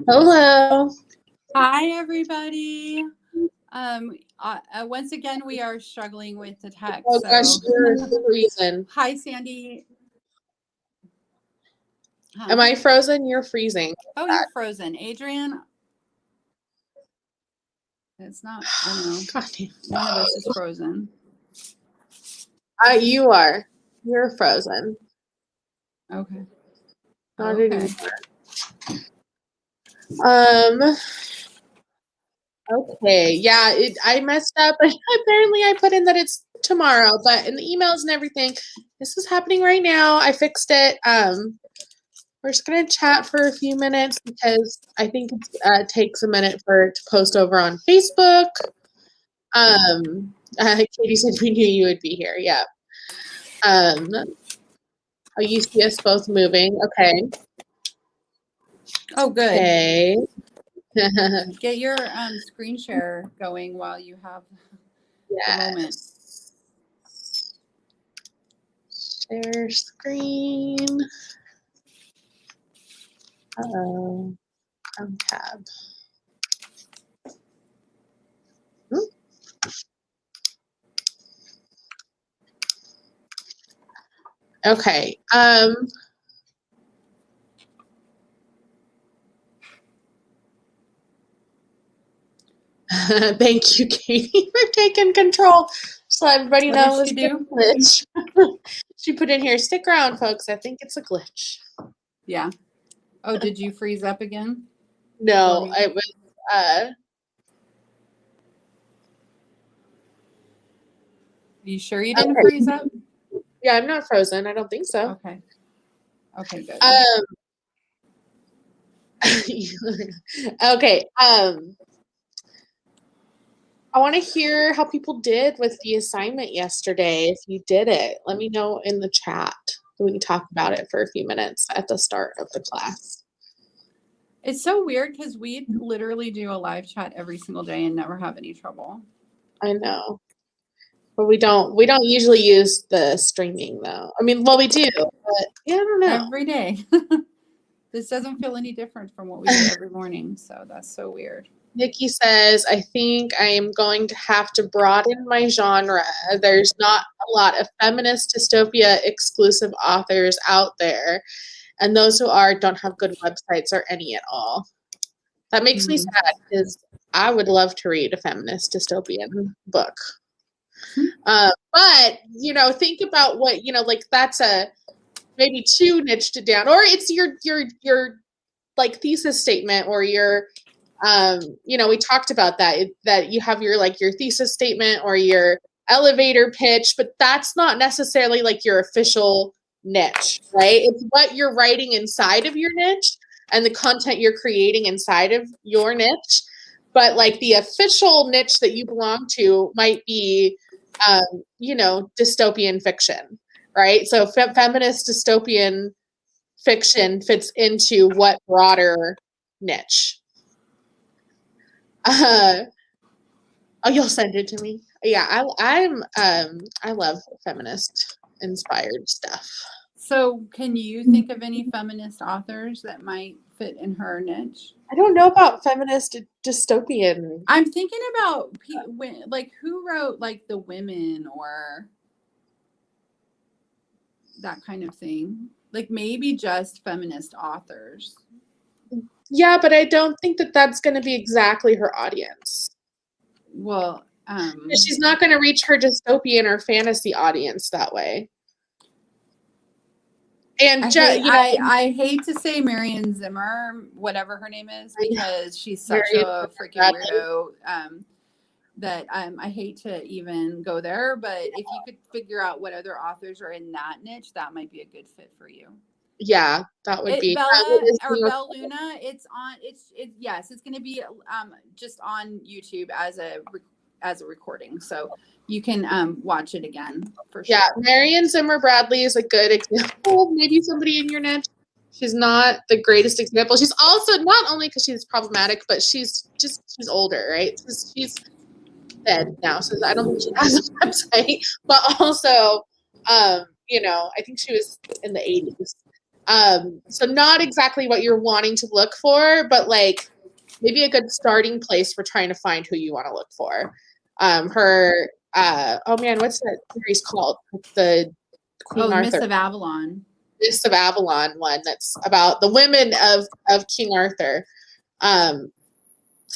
Hello. Hi, everybody. Once again, we are struggling with the text. Oh gosh, you're freezing. Hi, Sandy. Am I frozen? You're freezing. Oh, you're frozen. Adrian? It's not, I don't know. One of us is frozen. You are. You're frozen. Okay. Not okay. Okay. Yeah, I messed up. Apparently I put in that it's tomorrow, but in the emails and everything, this is happening right now. I fixed it. We're just gonna chat for a few minutes because I think it takes a minute for it to post over on Facebook. Katie said we knew you would be here. Yeah. Oh, you see us both moving. Okay. Oh, good. Okay. Get your screen share going while you have the moment. Share screen. Uh-oh. Tab. Okay. Thank you, Katie, for taking control. So everybody knows. What did she do? Glitch. She put in here, stick around, folks. I think it's a glitch. Yeah. Oh, did you freeze up again? No, it was You sure you didn't freeze up? Yeah, I'm not frozen. I don't think so. Okay. Okay, good. Okay. I want to hear how people did with the assignment yesterday. If you did it, let me know in the chat. We can talk about it for a few minutes at the start of the class. It's so weird because we literally do a live chat every single day and never have any trouble. I know. But we don't usually use the streaming though. I mean, well, we do, but yeah, I don't know. Every day. This doesn't feel any different from what we do every morning. So that's so weird. Nikki says, I think I am going to have to broaden my genre. There's not a lot of feminist dystopia exclusive authors out there. And those who are don't have good websites or any at all. That makes me sad because I would love to read a feminist dystopian book. But, think about what, like that's a maybe too niched down, or it's your like thesis statement or your, we talked about that you have your thesis statement or your elevator pitch, but that's not necessarily like your official niche, right? It's what you're writing inside of your niche and the content you're creating inside of your niche. But like the official niche that you belong to might be, dystopian fiction, right? So feminist dystopian fiction fits into what broader niche? You'll send it to me. Yeah, I love feminist inspired stuff. So can you think of any feminist authors that might fit in her niche? I don't know about feminist dystopian. I'm thinking about who wrote like The Women or that kind of thing. Like maybe just feminist authors. Yeah, but I don't think that that's going to be exactly her audience. Well, she's not going to reach her dystopian or fantasy audience that way. And I hate to say Marion Zimmer, whatever her name is, because she's such a freaking weirdo. That I hate to even go there, but if you could figure out what other authors are in that niche, that might be a good fit for you. Yeah, that would be Bella Luna. It's going to be just on YouTube as a recording, so you can watch it again for sure. Yeah, Marion Zimmer Bradley is a good example. Maybe somebody in your niche. She's not the greatest example. She's also not only because she's problematic, but she's older, right? She's dead now, so I don't think she has a website. But also, I think she was in the 80s. So not exactly what you're wanting to look for, but like maybe a good starting place for trying to find who you want to look for. Oh man, what's that series called? The Queen Miss Arthur. of Avalon. Miss of Avalon one that's about the women of King Arthur. So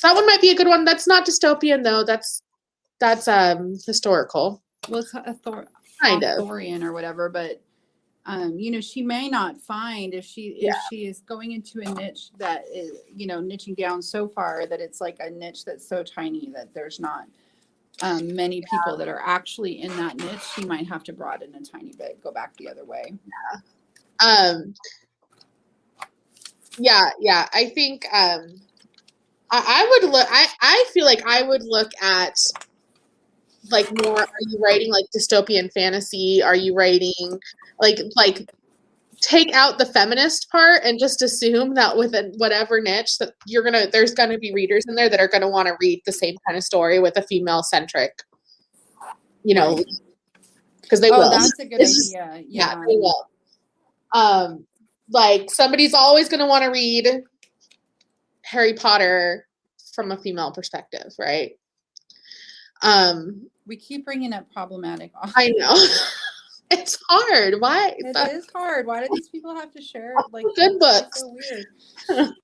that one might be a good one. That's not dystopian though. That's historical. Well, it's Arthurian or whatever, but she may not find if she is going into a niche that is, niching down so far that it's like a niche that's so tiny that there's not many people that are actually in that niche. She might have to broaden a tiny bit, go back the other way. Yeah. I think I would look. I feel like I would look at like more. Are you writing like dystopian fantasy? Are you writing like take out the feminist part and just assume that within whatever niche that there's gonna be readers in there that are gonna want to read the same kind of story with a female centric. Because they will. Oh, that's a good idea. Yeah, they will. Like somebody's always gonna want to read Harry Potter from a female perspective, right? We keep bringing up problematic authors. I know. It's hard. Why? It is hard. Why do these people have to share like good books? So weird.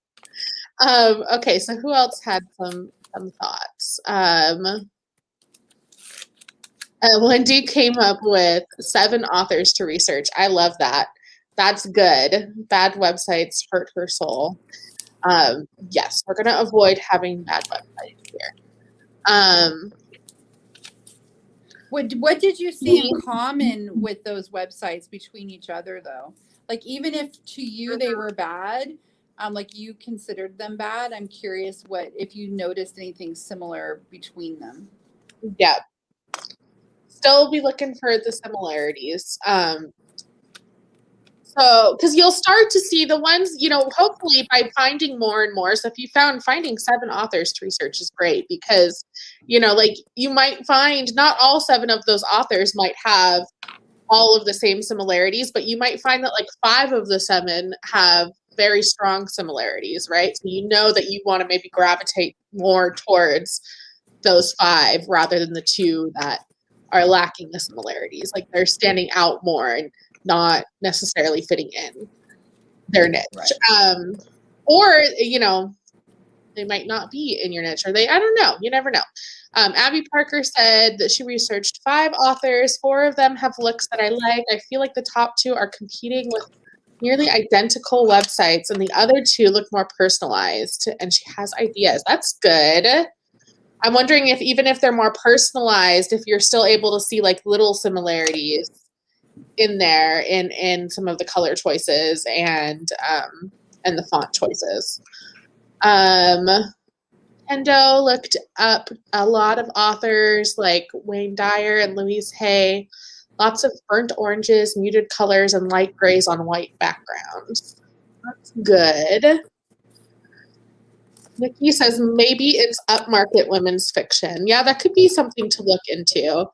Okay, so who else had some thoughts? Wendy came up with 7 authors to research. I love that. That's good. Bad websites hurt her soul. Yes, we're gonna avoid having bad websites here. What did you see in common with those websites between each other though? Like even if to you they were bad, like you considered them bad, I'm curious if you noticed anything similar between them. Yeah. Still be looking for the similarities. So, because you'll start to see the ones, hopefully by finding more and more. So if you finding 7 authors to research is great because, like you might find not all 7 of those authors might have all of the same similarities, but you might find that like 5 of the 7 have very strong similarities, right? So that you want to maybe gravitate more towards those 5 rather than the 2 that are lacking the similarities. Like they're standing out more and not necessarily fitting in their niche. Right. Or, they might not be in your niche or I don't know. You never know. Abby Parker said that she researched 5 authors. 4 of them have looks that I like. I feel like the top 2 are competing with nearly identical websites and the other 2 look more personalized and she has ideas. That's good. I'm wondering if even if they're more personalized, if you're still able to see like little similarities in there in some of the color choices and the font choices. Hendo looked up a lot of authors like Wayne Dyer and Louise Hay. Lots of burnt oranges, muted colors, and light grays on white backgrounds. That's good. Nikki says maybe it's upmarket women's fiction. Yeah, that could be something to look into.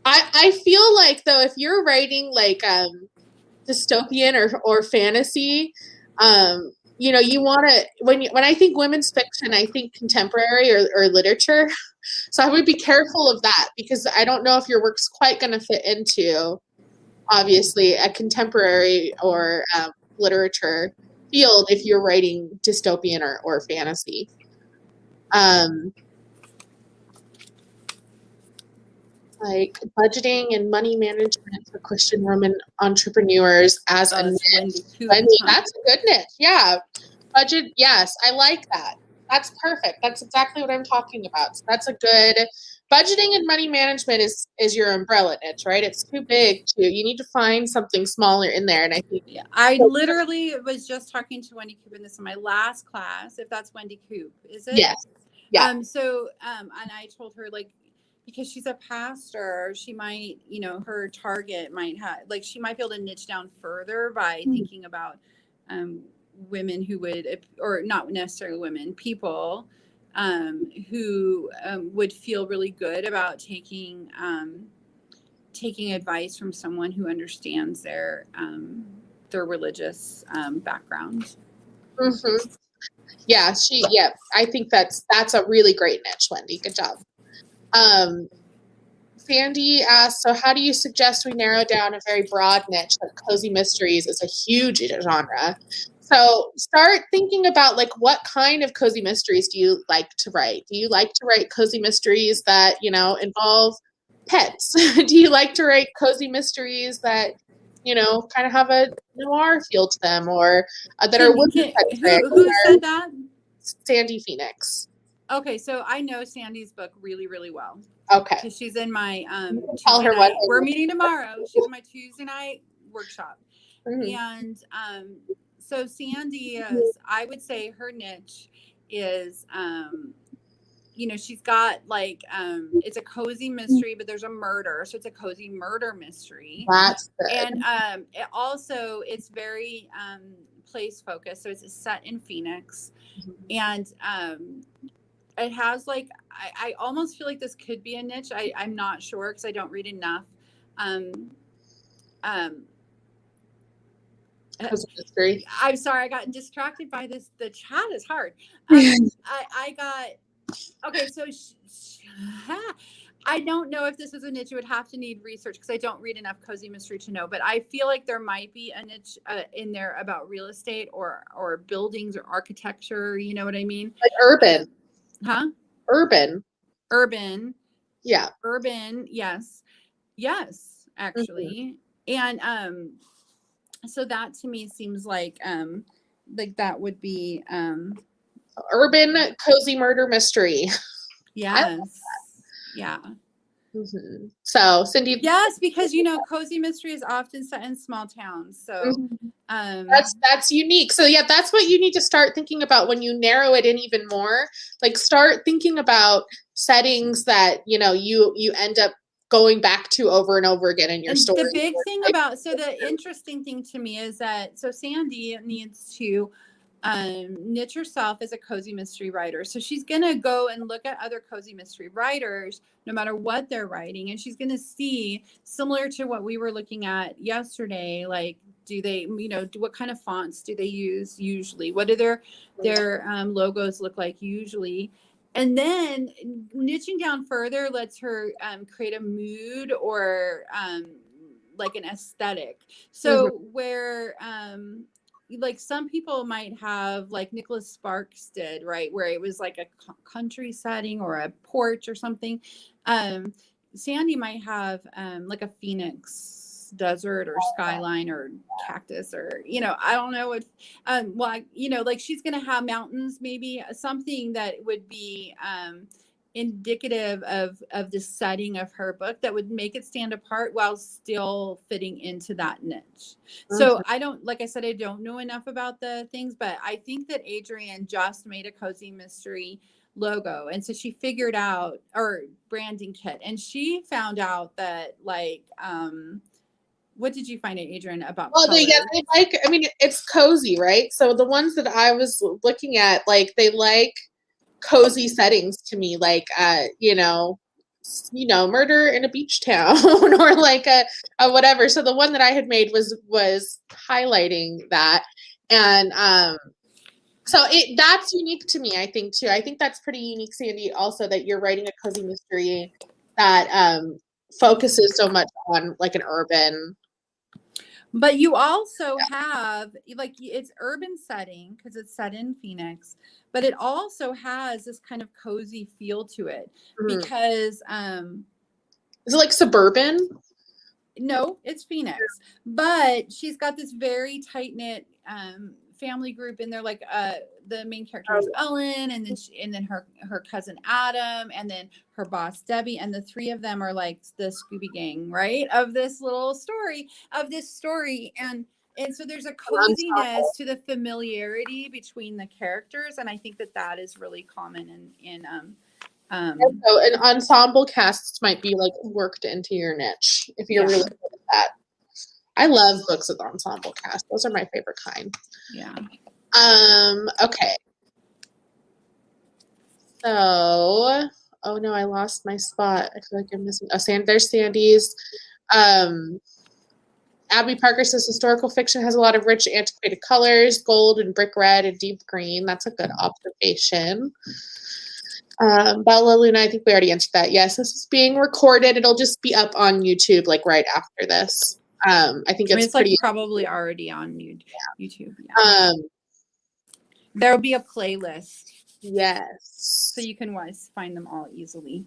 I feel like though, if you're writing like dystopian or fantasy, you want to when I think women's fiction, I think contemporary or literature. So I would be careful of that because I don't know if your work's quite going to fit into obviously a contemporary or literature field if you're writing dystopian or fantasy. Like budgeting and money management for Christian women entrepreneurs as a niche. Wendy, that's a good niche. Yeah. Budget. Yes. I like that. That's perfect. That's exactly what I'm talking about. So that's a good budgeting and money management is your umbrella niche, right? It's too big you need to find something smaller in there. And I think I literally was just talking to Wendy Coop in this in my last class, if that's Wendy Coop, is it? Yes. Yeah. And I told her like, because she's a pastor, she might, her target might have, like, she might be able to niche down further by thinking about women who would, or not necessarily women, people who would feel really good about taking advice from someone who understands their their religious background. Mm-hmm. Yeah, I think that's a really great niche, Wendy. Good job. Sandy asks, so how do you suggest we narrow down a very broad niche? Like cozy mysteries is a huge genre. So start thinking about like what kind of cozy mysteries do you like to write? Do you like to write cozy mysteries that, involve pets? Do you like to write cozy mysteries that, kind of have a noir feel to them, or that are who said that? Sandy Phoenix. Okay, so I know Sandy's book really, really well. Okay. Because she's in my tell Tuesday her night. what We're meeting tomorrow. She's in my Tuesday night workshop. Mm-hmm. And so Sandy is, I would say her niche is she's got like it's a cozy mystery, but there's a murder, so it's a cozy murder mystery. That's good. And it's very place focused, so it's set in Phoenix. And it has like I almost feel like this could be a niche. I'm not sure because I don't read enough. Mystery. I'm sorry, I got distracted by this. The chat is hard. I got okay. So I don't know if this is a niche. You would have to need research because I don't read enough cozy mystery to know. But I feel like there might be a niche in there about real estate or buildings or architecture. You know what I mean? Like urban. Huh? Urban. Yeah. Urban. Yes, actually. And so that to me seems like that would be urban cozy murder mystery. Yes. Yeah. Mm-hmm. So Cindy. Yes, because cozy mystery is often set in small towns. So that's unique. So yeah, that's what you need to start thinking about when you narrow it in even more. Like start thinking about settings that you end up going back to over and over again in your story. The big thing the interesting thing to me is that Sandy needs to niche herself as a cozy mystery writer. So she's going to go and look at other cozy mystery writers, no matter what they're writing. And she's going to see, similar to what we were looking at yesterday, like, do they, what kind of fonts do they use usually? What do their logos look like usually? And then niching down further lets her create a mood or like an aesthetic. So where like some people might have like Nicholas Sparks did, right, where it was like a country setting or a porch or something. Sandy might have like a Phoenix desert or skyline or cactus or I don't know what like she's gonna have mountains, maybe something that would be indicative of the setting of her book that would make it stand apart while still fitting into that niche. So I don't know enough about the things, but I think that Adrienne just made a cozy mystery logo, and so she figured out, or branding kit, and she found out that like what did you find out, Adrienne, about colors? It's cozy, right? So the ones that I was looking at, like they like cozy settings to me, like murder in a beach town or like a whatever. So the one that I had made was highlighting that. And so that's unique to me, I think too. I think that's pretty unique, Sandy, also, that you're writing a cozy mystery that focuses so much on like an urban. But you also have like it's urban setting because it's set in Phoenix, but it also has this kind of cozy feel to it because is it like suburban? No, it's Phoenix, but she's got this very tight knit family group in there. Like the main character is Ellen, and then her cousin Adam, and then her boss Debbie, and the three of them are like the Scooby Gang, right? Of this story, and so there's a coziness to the familiarity between the characters, and I think that is really common in so an ensemble casts might be like worked into your niche if you're really good at that. I love books with ensemble cast. Those are my favorite kind. Yeah. Okay. So, oh no, I lost my spot. I feel like I'm missing. Oh, there's Sandy's. Abby Parker says historical fiction has a lot of rich, antiquated colors, gold and brick red and deep green. That's a good observation. Bella Luna, I think we already answered that. Yes, this is being recorded. It'll just be up on YouTube like right after this. I think it's like probably already on YouTube. Yeah. There'll be a playlist. Yes. So you can find them all easily.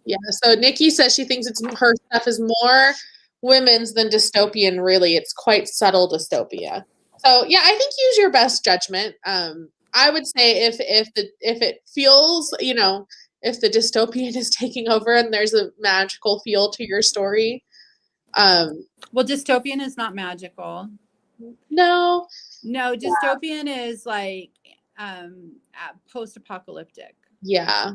Yeah. So Nikki says she thinks her stuff is more women's than dystopian. Really, it's quite subtle dystopia. So yeah, I think use your best judgment. I would say if it feels, if the dystopian is taking over and there's a magical feel to your story. Well, dystopian is not magical. No, dystopian is like post-apocalyptic. Yeah.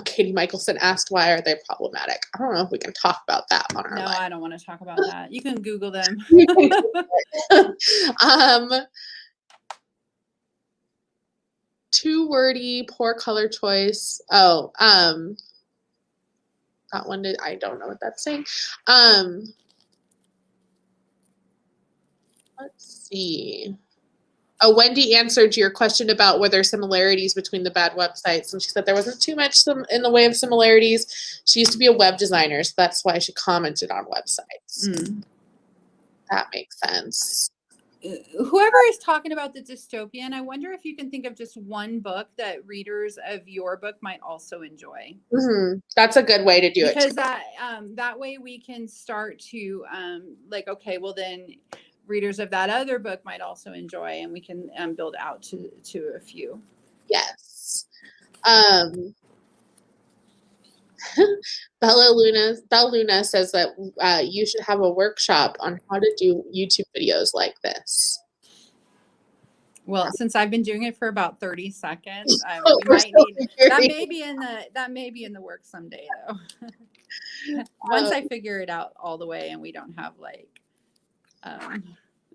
Katie Michelson asked, why are they problematic? I don't know if we can talk about that on our No, live. I don't want to talk about that. You can Google them. Too wordy, poor color choice. Oh, that one I don't know what that's saying. Let's see. Oh, Wendy answered your question about whether similarities between the bad websites, and she said there wasn't too much in the way of similarities. She used to be a web designer, so that's why she commented on websites. That makes sense. Whoever is talking about the dystopian, I wonder if you can think of just one book that readers of your book might also enjoy. That's a good way to do it. Because that way we can start to okay, well then readers of that other book might also enjoy, and we can build out to a few. Yes. Bella Luna says that you should have a workshop on how to do YouTube videos like this. Well, since I've been doing it for about 30 seconds, that may be in the works someday though. Once I figure it out all the way and we don't have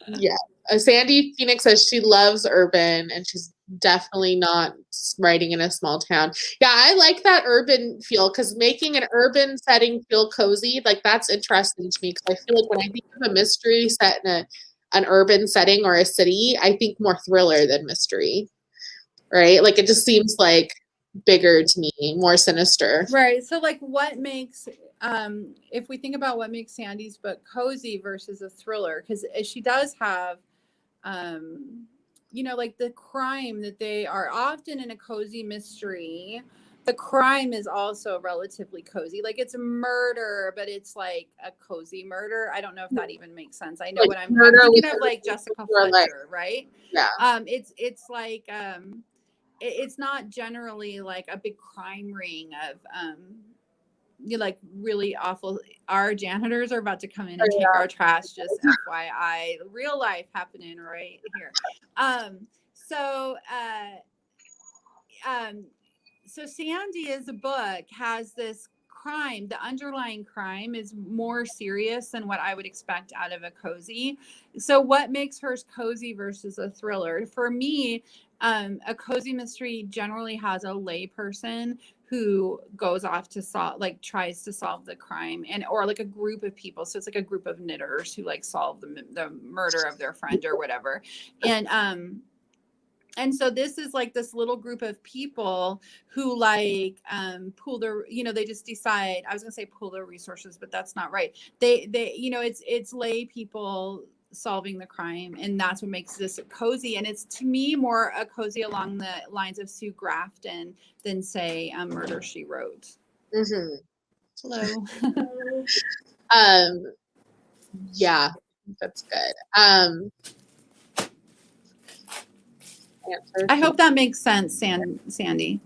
yeah. Sandy Phoenix says she loves urban and she's definitely not writing in a small town. Yeah, I like that urban feel because making an urban setting feel cozy, that's interesting to me because I feel like when I think of a mystery set in an urban setting or a city, I think more thriller than mystery, right? It just seems bigger to me, more sinister. Right. So what makes if we think about what makes Sandy's book cozy versus a thriller, because she does have the crime that they are often in a cozy mystery. The crime is also relatively cozy. It's a murder, but it's a cozy murder. I don't know if that even makes sense. I know what I'm thinking of, Jessica Fletcher, right? Yeah. It's it's not generally a big crime ring of really awful. Our janitors are about to come in and take our trash, just FYI, real life happening right here. So Sandy's book has this crime. The underlying crime is more serious than what I would expect out of a cozy. So what makes hers cozy versus a thriller? For me, a cozy mystery generally has a lay person who goes off to solve, tries to solve the crime, or a group of people. So it's a group of knitters who solve the murder of their friend or whatever. And so this is this little group of people who pool their, they just decide, I was gonna say pool their resources, but that's not right. They it's lay people solving the crime, and that's what makes this cozy. And it's, to me, more a cozy along the lines of Sue Grafton than say Murder, She Wrote. Hello. Yeah, that's good. I hope that makes sense, Sandy.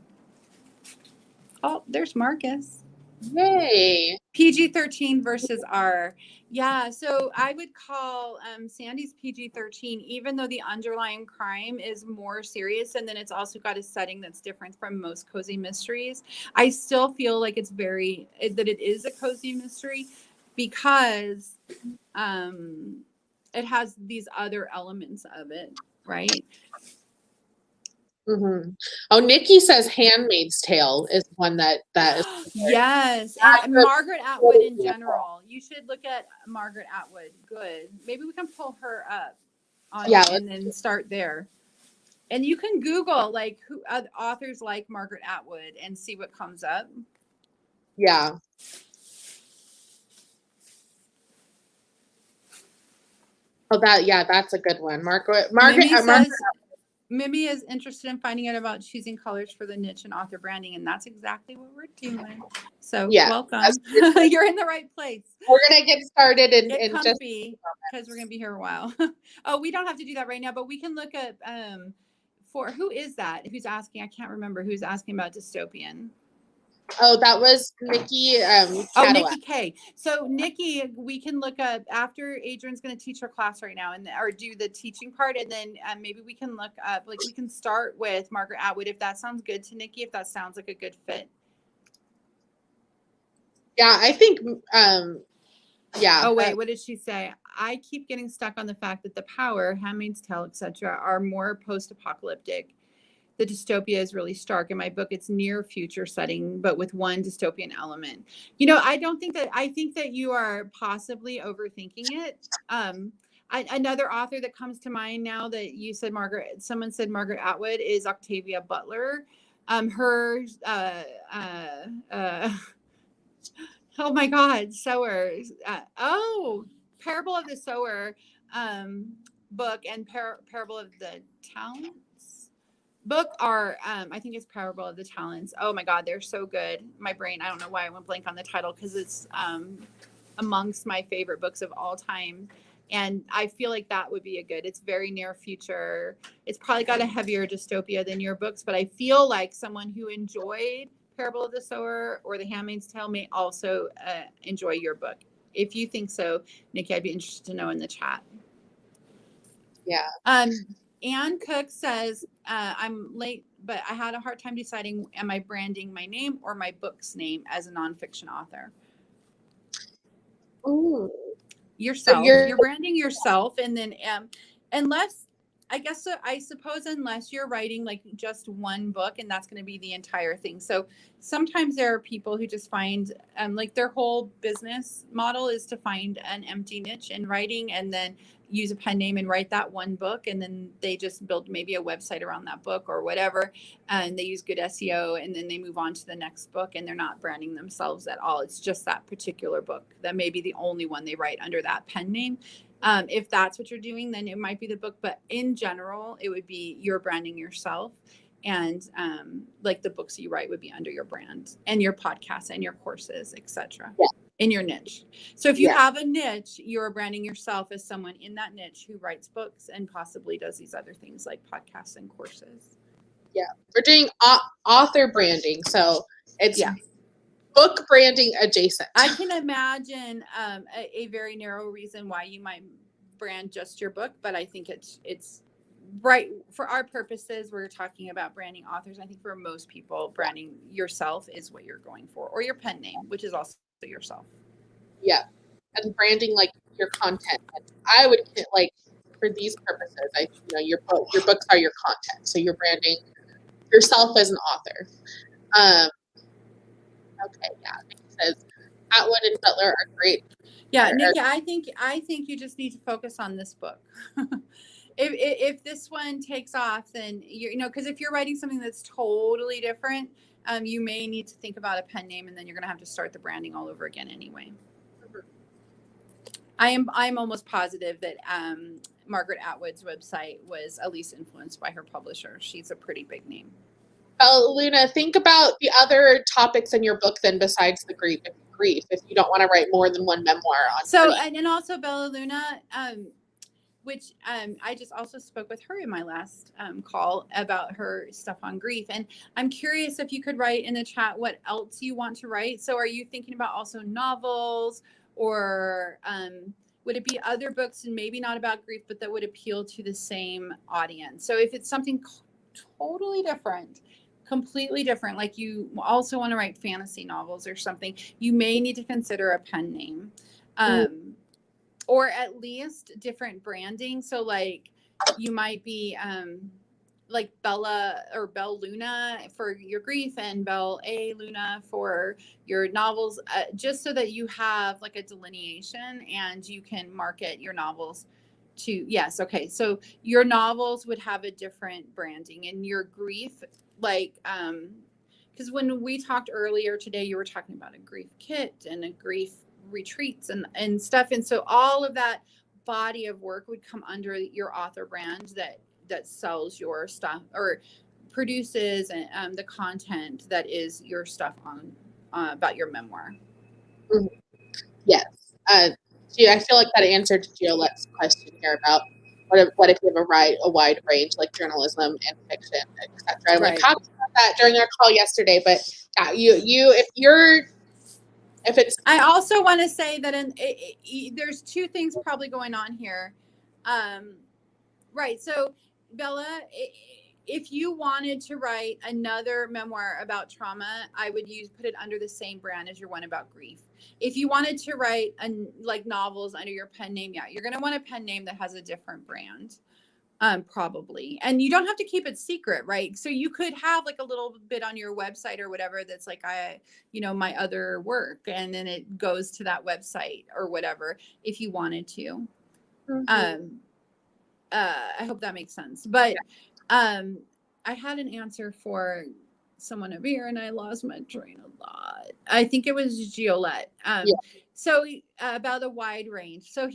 Oh, there's Marcus. Yay. PG-13 versus R. Yeah, so I would call Sandy's PG-13, even though the underlying crime is more serious, and then it's also got a setting that's different from most cozy mysteries. I still feel that it is a cozy mystery because it has these other elements of it, right? Mm-hmm. Oh, Nikki says Handmaid's Tale is one that is. Yes, That's and a Margaret Atwood good in example. general. You should look at Margaret Atwood. Good. Maybe we can pull her up on Yeah, and then start there. And you can Google like who authors like Margaret Atwood and see what comes up. yeah. Oh, that's a good one. Margaret. Mimi Margaret. says Mimi is interested in finding out about choosing colors for the niche and author branding, and that's exactly what we're doing. So Yeah, welcome. You're in the right place. We're gonna get started and Get just comfy because we're gonna be here a while. Oh, we don't have to do that right now, but we can look at for who is that? Who's asking? I can't remember who's asking about dystopian. Oh, that was Nikki. Nikki K. So Nikki, we can look up after Adrian's going to teach her class right now, and or do the teaching part, and then maybe we can look up. Like we can start with Margaret Atwood if that sounds good to Nikki. If that sounds like a good fit. Yeah, I think. Yeah. Oh wait, what did she say? I keep getting stuck on the fact that the Power, Handmaid's Tale, etc., are more post-apocalyptic. The dystopia is really stark. In my book, it's near future setting, but with one dystopian element. You know, I think that you are possibly overthinking it. Another author that comes to mind now that you said someone said Margaret Atwood is Octavia Butler. Oh my God, Sower. Parable of the Sower book and Parable of the Talents book are I think it's Parable of the Talents. Oh my God, they're so good. My brain, I don't know why I went blank on the title because it's amongst my favorite books of all time. And I feel like that would be it's very near future. It's probably got a heavier dystopia than your books, but I feel like someone who enjoyed Parable of the Sower or The Handmaid's Tale may also enjoy your book. If you think so, Nikki, I'd be interested to know in the chat. Yeah. Anne Cook says, I'm late, but I had a hard time deciding, am I branding my name or my book's name as a nonfiction author? Ooh. Yourself. You're branding yourself. And then unless, I suppose unless you're writing like just one book and that's going to be the entire thing. So sometimes there are people who just find like their whole business model is to find an empty niche in writing and then use a pen name and write that one book. And then they just build maybe a website around that book or whatever. And they use good SEO and then they move on to the next book and they're not branding themselves at all. It's just that particular book that may be the only one they write under that pen name. If that's what you're doing, then it might be the book. But in general, it would be you're branding yourself. And like the books you write would be under your brand and your podcasts and your courses, etc. Yeah. In your niche. So if you have a niche, you're branding yourself as someone in that niche who writes books and possibly does these other things like podcasts and courses. Yeah. We're doing author branding. So it's book branding adjacent. I can imagine a very narrow reason why you might brand just your book, but I think it's right for our purposes. We're talking about branding authors. I think for most people, branding yourself is what you're going for, or your pen name, which is also yourself. Yeah, and branding like your content. I would like for these purposes. Your books are your content, so you're branding yourself as an author. Okay, yeah. Nikki says Atwood and Butler are great. Yeah, Nikki, I think you just need to focus on this book. If this one takes off, then because if you're writing something that's totally different, you may need to think about a pen name, and then you're going to have to start the branding all over again anyway. Mm-hmm. I'm almost positive that Margaret Atwood's website was at least influenced by her publisher. She's a pretty big name. Luna, think about the other topics in your book then besides the grief. If you don't want to write more than one memoir on. So and also Bella Luna, which I just also spoke with her in my last call about her stuff on grief. And I'm curious if you could write in the chat what else you want to write. So are you thinking about also novels or would it be other books and maybe not about grief, but that would appeal to the same audience? So if it's something totally different, completely different, like you also want to write fantasy novels or something, you may need to consider a pen name. Or at least different branding. So like you might be like Bella or Belle Luna for your grief and Belle A Luna for your novels, just so that you have like a delineation and you can market your novels to, yes. Okay. So your novels would have a different branding, and your grief, like, because when we talked earlier today, you were talking about a grief kit and a grief retreats and stuff. And so all of that body of work would come under your author brand that sells your stuff or produces the content that is your stuff on about your memoir. Mhm. Yes. I feel like that answered Giolette's question here about what if you have a wide range like journalism and fiction, etc. And we Right. talked about that during our call yesterday, but yeah, if it's. I also want to say that there's two things probably going on here. Right. So, Bella, if you wanted to write another memoir about trauma, I would put it under the same brand as your one about grief. If you wanted to write like novels under your pen name, yeah, you're going to want a pen name that has a different brand. Probably. And you don't have to keep it secret, right? So you could have like a little bit on your website or whatever that's like, my other work, and then it goes to that website or whatever if you wanted to. Mm-hmm. I hope that makes sense. But I had an answer for someone over here and I lost my train of thought. I think it was Giolette. So about a wide range. So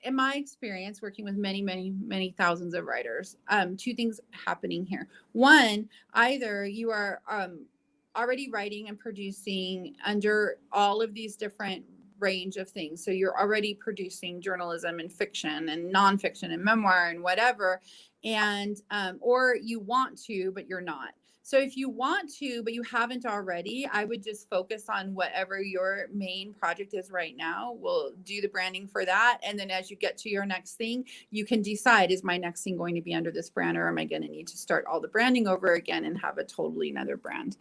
in my experience working with many, many, many thousands of writers, two things happening here. One, either you are already writing and producing under all of these different range of things. So you're already producing journalism and fiction and nonfiction and memoir and whatever. And, or you want to, but you're not. So if you want to, but you haven't already, I would just focus on whatever your main project is right now. We'll do the branding for that. And then as you get to your next thing, you can decide, is my next thing going to be under this brand, or am I going to need to start all the branding over again and have a totally another brand?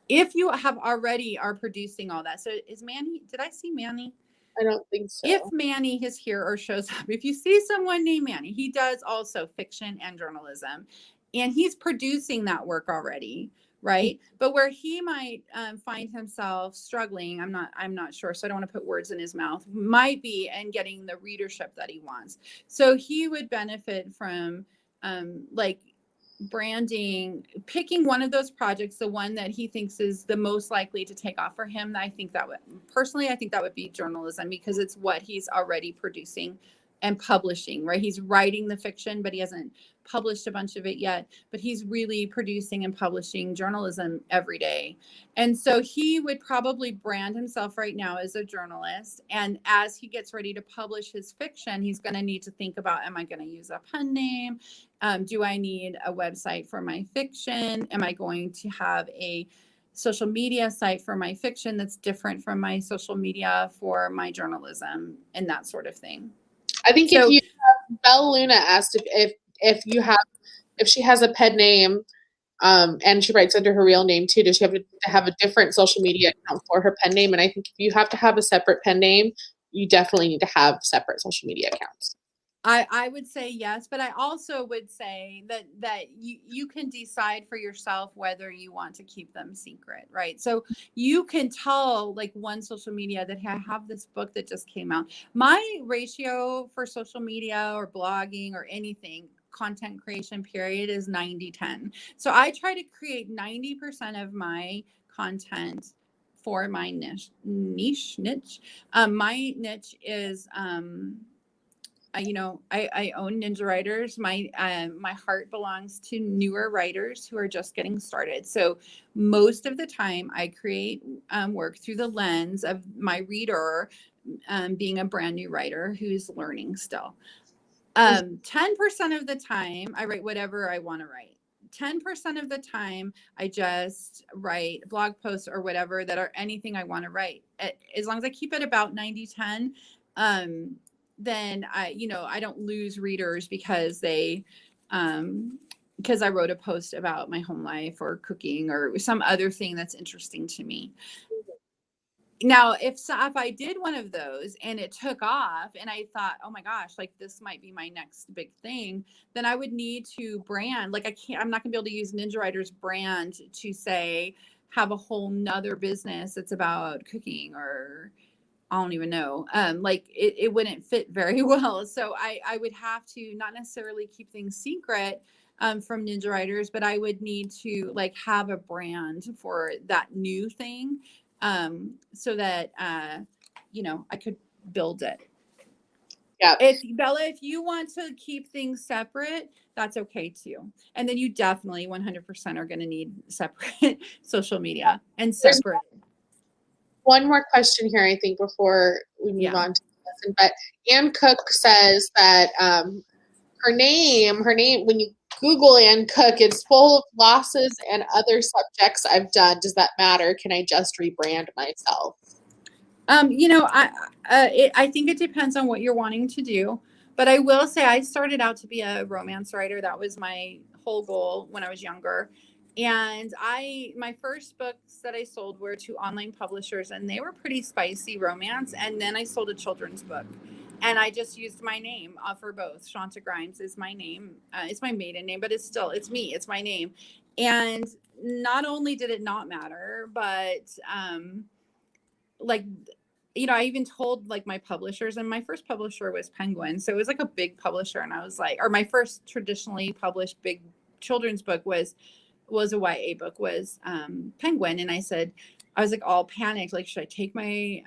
If you have already are producing all that. So is Manny, did I see Manny? I don't think so. If Manny is here or shows up, if you see someone named Manny, he does also fiction and journalism, and he's producing that work already, right? But where he might find himself struggling, I'm not sure, so I don't want to put words in his mouth, might be in getting the readership that he wants. So he would benefit from like branding, picking one of those projects, the one that he thinks is the most likely to take off for him. I think that would be journalism, because it's what he's already producing and publishing, right? He's writing the fiction, but he hasn't published a bunch of it yet, but he's really producing and publishing journalism every day. And so he would probably brand himself right now as a journalist. And as he gets ready to publish his fiction, he's going to need to think about, am I going to use a pen name? Do I need a website for my fiction? Am I going to have a social media site for my fiction that's different from my social media for my journalism, and that sort of thing? I think if you have, Bella Luna asked if she has a pen name, and she writes under her real name too, does she have to have a different social media account for her pen name? And I think if you have to have a separate pen name, you definitely need to have separate social media accounts. I would say yes, but I also would say that you can decide for yourself whether you want to keep them secret, right? So you can tell like one social media that I have this book that just came out. My ratio for social media or blogging or anything, content creation period, is 90-10. So I try to create 90% of my content for my niche. My niche is I own Ninja Writers. My heart belongs to newer writers who are just getting started. So most of the time I create work through the lens of my reader being a brand new writer who's learning still. 10% of the time I write whatever I want to write. 10% of the time I just write blog posts or whatever that are anything I want to write. As long as I keep it about 90-10, then I don't lose readers because because I wrote a post about my home life or cooking or some other thing that's interesting to me. Now, if I did one of those and it took off and I thought, oh my gosh, like this might be my next big thing, then I would need to brand. Like I'm not gonna be able to use Ninja Writer's brand to say, have a whole nother business that's about cooking, or I don't even know. Like it wouldn't fit very well. So I would have to not necessarily keep things secret from Ninja Writers, but I would need to like have a brand for that new thing, so that I could build it. Yeah. If Bella, if you want to keep things separate, that's okay too. And then you definitely 100% are going to need separate social media and separate. One more question here, I think, before we move on to the lesson. But Ann Cook says that her name, when you Google Ann Cook, it's full of losses and other subjects I've done. Does that matter? Can I just rebrand myself? I think it depends on what you're wanting to do. But I will say I started out to be a romance writer. That was my whole goal when I was younger. And my first books that I sold were to online publishers, and they were pretty spicy romance. And then I sold a children's book, and I just used my name for both. Shaunta Grimes is my name. It's my maiden name, but it's me. It's my name. And not only did it not matter, but I even told like my publishers, and my first publisher was Penguin. So it was like a big publisher. And I was like, or my first traditionally published big children's book was a YA book, was Penguin. And I was like all panicked. Like, should I take my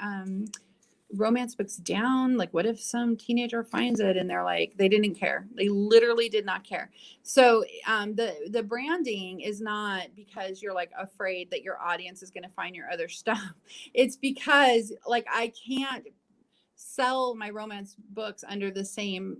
romance books down? Like, what if some teenager finds it? And they're like, they didn't care. They literally did not care. So the branding is not because you're like afraid that your audience is going to find your other stuff. It's because like I can't sell my romance books under the same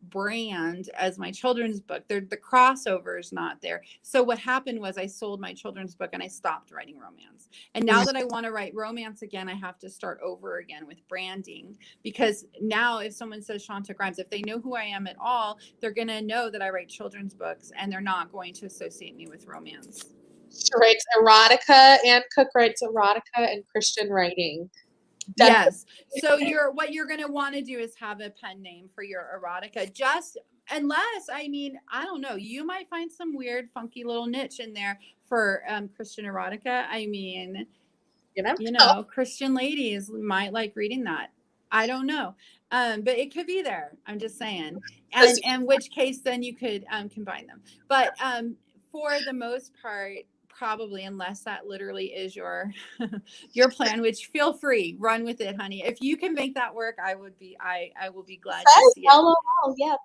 brand as my children's book. The crossover is not there. So what happened was I sold my children's book and I stopped writing romance. And now that I want to write romance again, I have to start over again with branding, because now if someone says Shaunta Grimes, if they know who I am at all, they're going to know that I write children's books, and they're not going to associate me with romance. She writes erotica. Ann Cook writes erotica and Christian writing. Yes. So what you're going to want to do is have a pen name for your erotica, just unless, I don't know, you might find some weird, funky little niche in there for Christian erotica. Christian ladies might like reading that. I don't know. But it could be there. I'm just saying. And in which case then you could combine them. But for the most part, probably, unless that literally is your plan, which feel free, run with it, honey. If you can make that work, I will be glad to see it. LOL, yeah.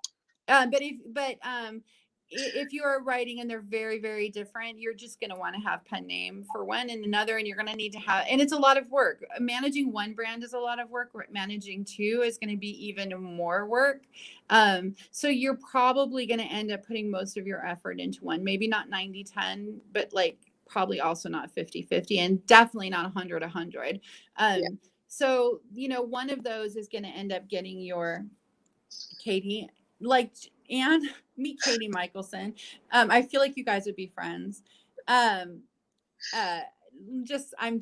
If you're writing and they're very, very different, you're just going to want to have pen name for one and another, and you're going to need to have, and it's a lot of work. Managing one brand is a lot of work. Managing two is going to be even more work. So you're probably going to end up putting most of your effort into one, maybe not 90-10, but like probably also not 50-50, and definitely not 100-100. So, one of those is going to end up getting your Katie, like, and meet Katie Michelson. I feel like you guys would be friends. I'm just gonna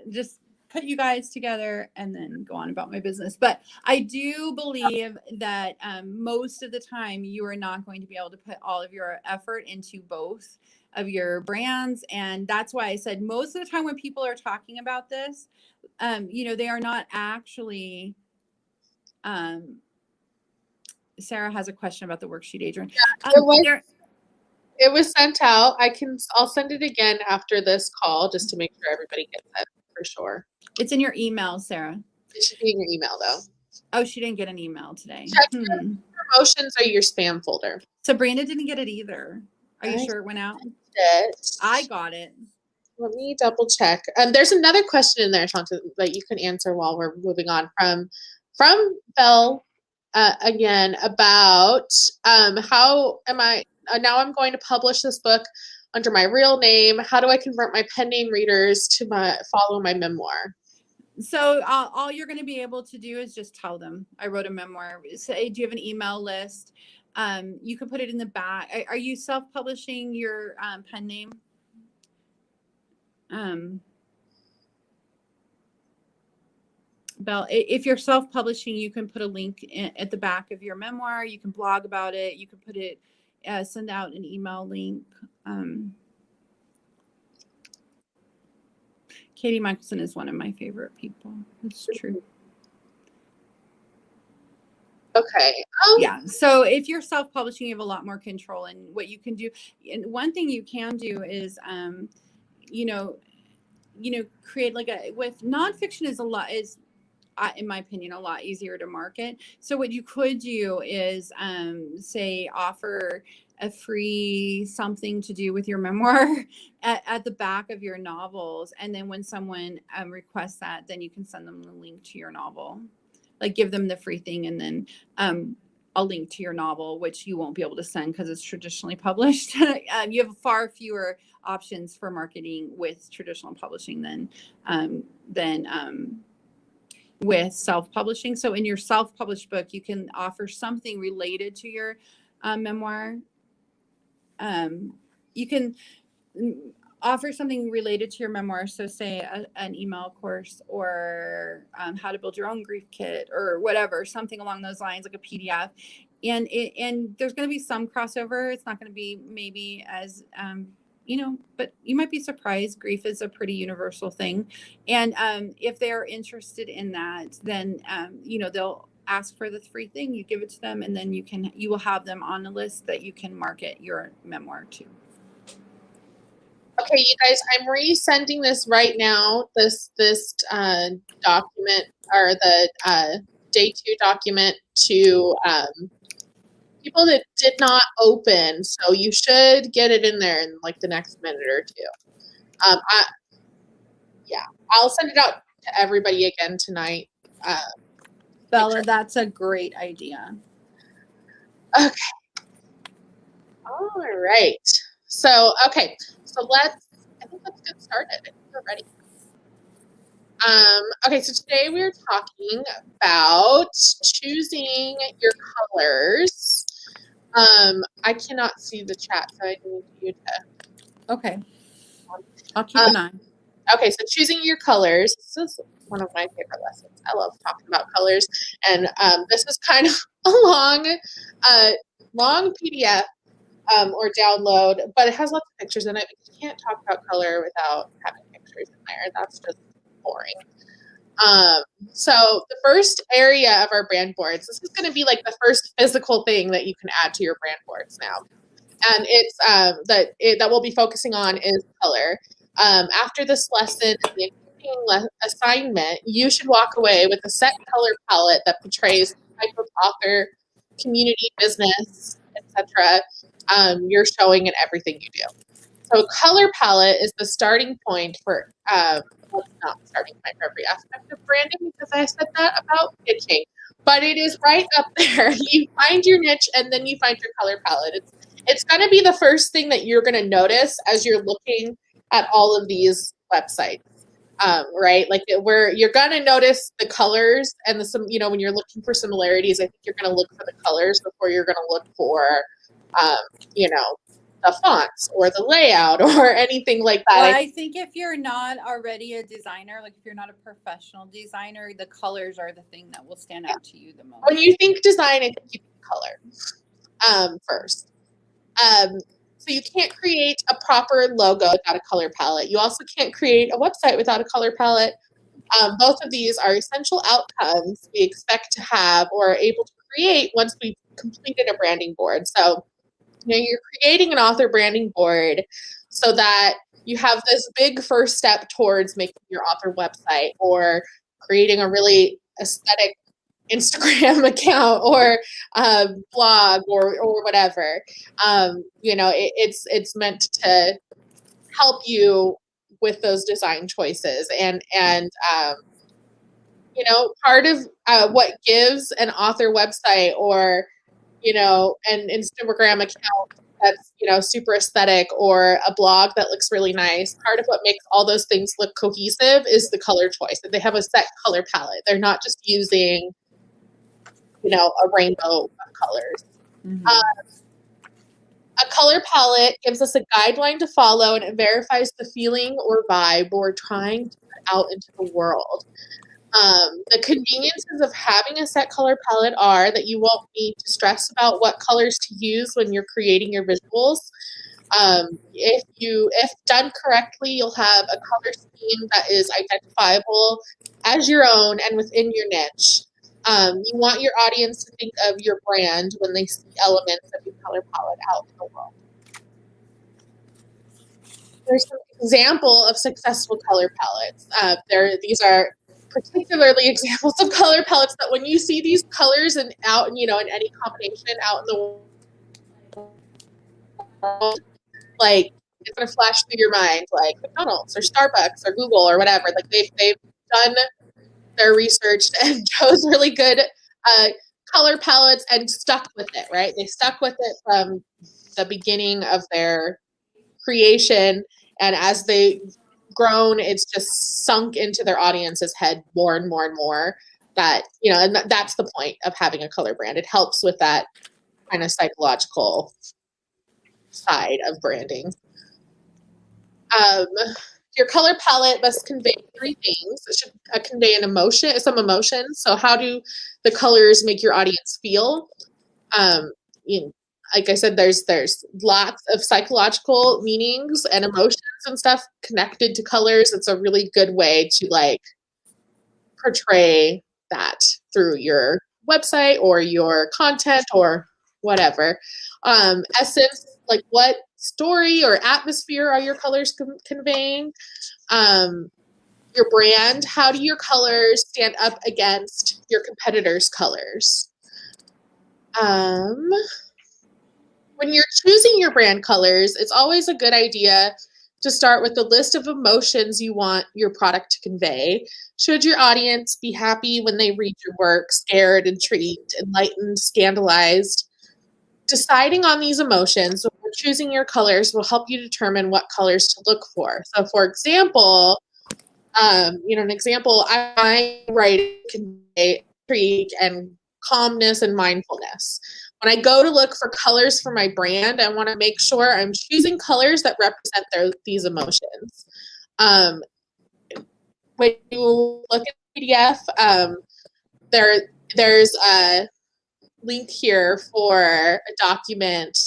just put you guys together and then go on about my business. But I do believe that most of the time you are not going to be able to put all of your effort into both of your brands. And that's why I said most of the time when people are talking about this, they are not actually Sarah has a question about the worksheet, Adrian. It was sent out. I'll send it again after this call just to make sure everybody gets it for sure. It's in your email, Sarah. It should be in your email though. Oh, she didn't get an email today. Check your promotions or your spam folder. Sabrina didn't get it either. Are you sure it went out? I got it. Let me double check. There's another question in there, Shaunta, that you can answer while we're moving on from Belle. Again, about how am I now I'm going to publish this book under my real name. How do I convert my pen name readers to follow my memoir? So all you're going to be able to do is just tell them I wrote a memoir. Say, do you have an email list? You can put it in the back. Are you self-publishing your pen name? If you're self-publishing, you can put a link at the back of your memoir. You can blog about it. You can put it, send out an email link. Katie Michelson is one of my favorite people. It's true. Okay. Yeah. So if you're self-publishing, you have a lot more control. And what you can do, and one thing you can do is, create with nonfiction is in my opinion, a lot easier to market. So what you could do is, say, offer a free something to do with your memoir at the back of your novels. And then when someone requests that, then you can send them the link to your novel. Like give them the free thing and then a link to your novel, which you won't be able to send because it's traditionally published. You have far fewer options for marketing with traditional publishing than with self-publishing. So in your self-published book, you can offer something related to your memoir. You can offer something related to your memoir. So say an email course or how to build your own grief kit or whatever, something along those lines, like a PDF. And there's going to be some crossover. It's not going to be maybe as, but you might be surprised. Grief is a pretty universal thing. And if they're interested in that, then, they'll ask for the free thing. You give it to them, and then you will have them on a list that you can market your memoir to. Okay, you guys, I'm resending this right now. This document, or the day 2 document, to people that did not open. So you should get it in there in like the next minute or two. I'll send it out to everybody again tonight. Bella, that's a great idea. Okay. All right. So, okay. So I think let's get started. I think we're ready. Okay, so today we're talking about choosing your colors. I cannot see the chat, so I need you to. Okay. I'll keep an eye. Okay, so choosing your colors. This is one of my favorite lessons. I love talking about colors, and this is kind of a long PDF. Or download, but it has lots of pictures in it because you can't talk about color without having pictures in there. That's just boring. So the first area of our brand boards, this is going to be like the first physical thing that you can add to your brand boards now. And it's that we'll be focusing on is color. After this lesson and the accompanying assignment, you should walk away with a set color palette that portrays the type of author, community, business, etc. You're showing in everything you do. So color palette is the starting point for, well, it's not the starting point for every aspect of branding because I said that about pitching, but it is right up there. You find your niche and then you find your color palette. It's going to be the first thing that you're going to notice as you're looking at all of these websites, right? Like you're going to notice the colors and when you're looking for similarities, I think you're going to look for the colors before you're going to look for the fonts or the layout or anything like that. Well, I think if you're not already a designer, like if you're not a professional designer, the colors are the thing that will stand out to you the most. When you think design, I think you think color first. So you can't create a proper logo without a color palette. You also can't create a website without a color palette. Both of these are essential outcomes we expect to have or are able to create once we've completed a branding board. So you're creating an author branding board so that you have this big first step towards making your author website or creating a really aesthetic Instagram account or blog or whatever. It's meant to help you with those design choices and part of what gives an author website or an Instagram account that's, super aesthetic or a blog that looks really nice. Part of what makes all those things look cohesive is the color choice. That they have a set color palette. They're not just using, a rainbow of colors. Mm-hmm. A color palette gives us a guideline to follow and it verifies the feeling or vibe we're trying to put out into the world. The conveniences of having a set color palette are that you won't need to stress about what colors to use when you're creating your visuals. If done correctly, you'll have a color scheme that is identifiable as your own and within your niche. You want your audience to think of your brand when they see elements of your color palette out in the world. There's some example of successful color palettes. These are particularly examples of color palettes that when you see these colors in any combination out in the world, like it's gonna flash through your mind, like McDonald's or Starbucks or Google or whatever. Like they've done their research and chose really good color palettes and stuck with it. Right? They stuck with it from the beginning of their creation, and as they grown, it's just sunk into their audience's head more and more and more. That and that's the point of having a color brand. It helps with that kind of psychological side of branding. Your color palette must convey three things. It should convey some emotion. So how do the colors make your audience feel? Like I said, there's lots of psychological meanings and emotions and stuff connected to colors. It's a really good way to portray that through your website or your content or whatever. Essence, like what story or atmosphere are your colors conveying? Your brand, how do your colors stand up against your competitors' colors? When you're choosing your brand colors, it's always a good idea to start with a list of emotions you want your product to convey. Should your audience be happy when they read your work, scared, intrigued, enlightened, scandalized? Deciding on these emotions when choosing your colors will help you determine what colors to look for. So, for example, I write convey intrigue and calmness and mindfulness. When I go to look for colors for my brand, I want to make sure I'm choosing colors that represent these emotions. When you look at PDF, there's a link here for a document,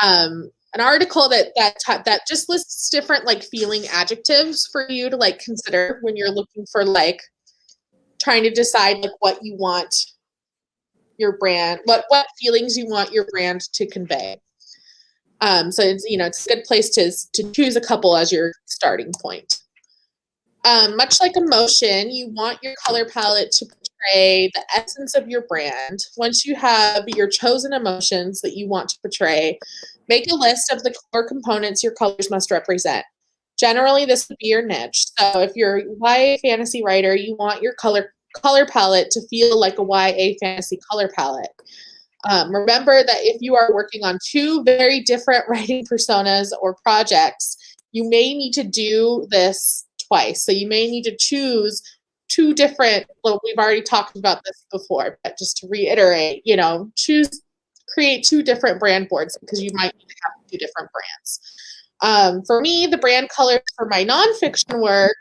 an article that just lists different feeling adjectives for you to consider when you're looking for trying to decide what you want your brand, what feelings you want your brand to convey. So it's a good place to choose a couple as your starting point. Much like emotion, you want your color palette to portray the essence of your brand. Once you have your chosen emotions that you want to portray, make a list of the core components your colors must represent. Generally, this would be your niche. So if you're a YA fantasy writer, you want your color palette to feel like a YA fantasy color palette. Remember that if you are working on two very different writing personas or projects, you may need to do this twice. So you may need to choose two different, we've already talked about this before, but just to reiterate, create two different brand boards because you might need to have two different brands. For me, the brand colors for my nonfiction work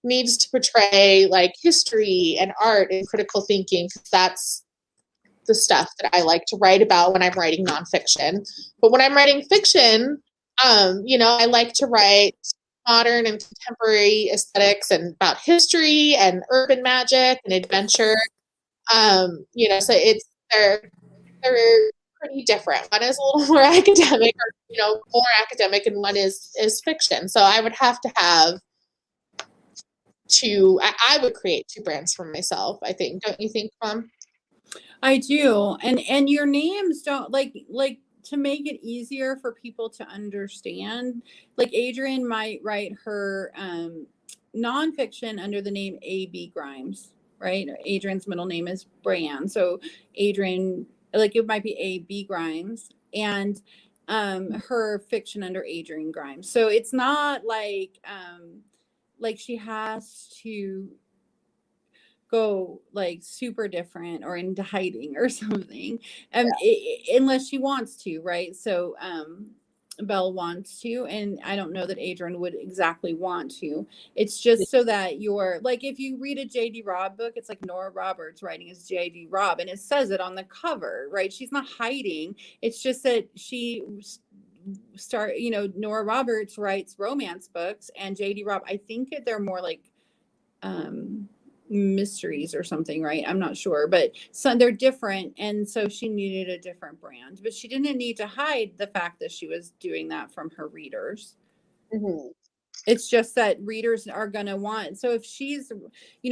needs to portray history and art and critical thinking, because that's the stuff that I like to write about when I'm writing nonfiction. But when I'm writing fiction, I like to write modern and contemporary aesthetics and about history and urban magic and adventure. So they're pretty different. One is a little more academic, or more academic, and one is fiction. So I would have to have I would create two brands for myself, I think. Don't you think, Mom? I do. And your names don't to make it easier for people to understand. Adrienne might write her nonfiction under the name A.B. Grimes, right? Adrienne's middle name is Brand. So Adrienne, it might be A.B. Grimes, and her fiction under Adrienne Grimes. So it's not like she has to go super different or into hiding or something, unless she wants to, right? So Belle wants to, and I don't know that Adrian would exactly want to. It's just so that you're like, if you read a J.D. Robb book, it's like Nora Roberts writing as J.D. Robb, and it says it on the cover, right? She's not hiding. It's just that Nora Roberts writes romance books, and J.D. Robb, I think they're more like mysteries or something, right? I'm not sure, but they're different, and so she needed a different brand, but she didn't need to hide the fact that she was doing that from her readers. Mm-hmm. It's just that readers are going to want, so if she's,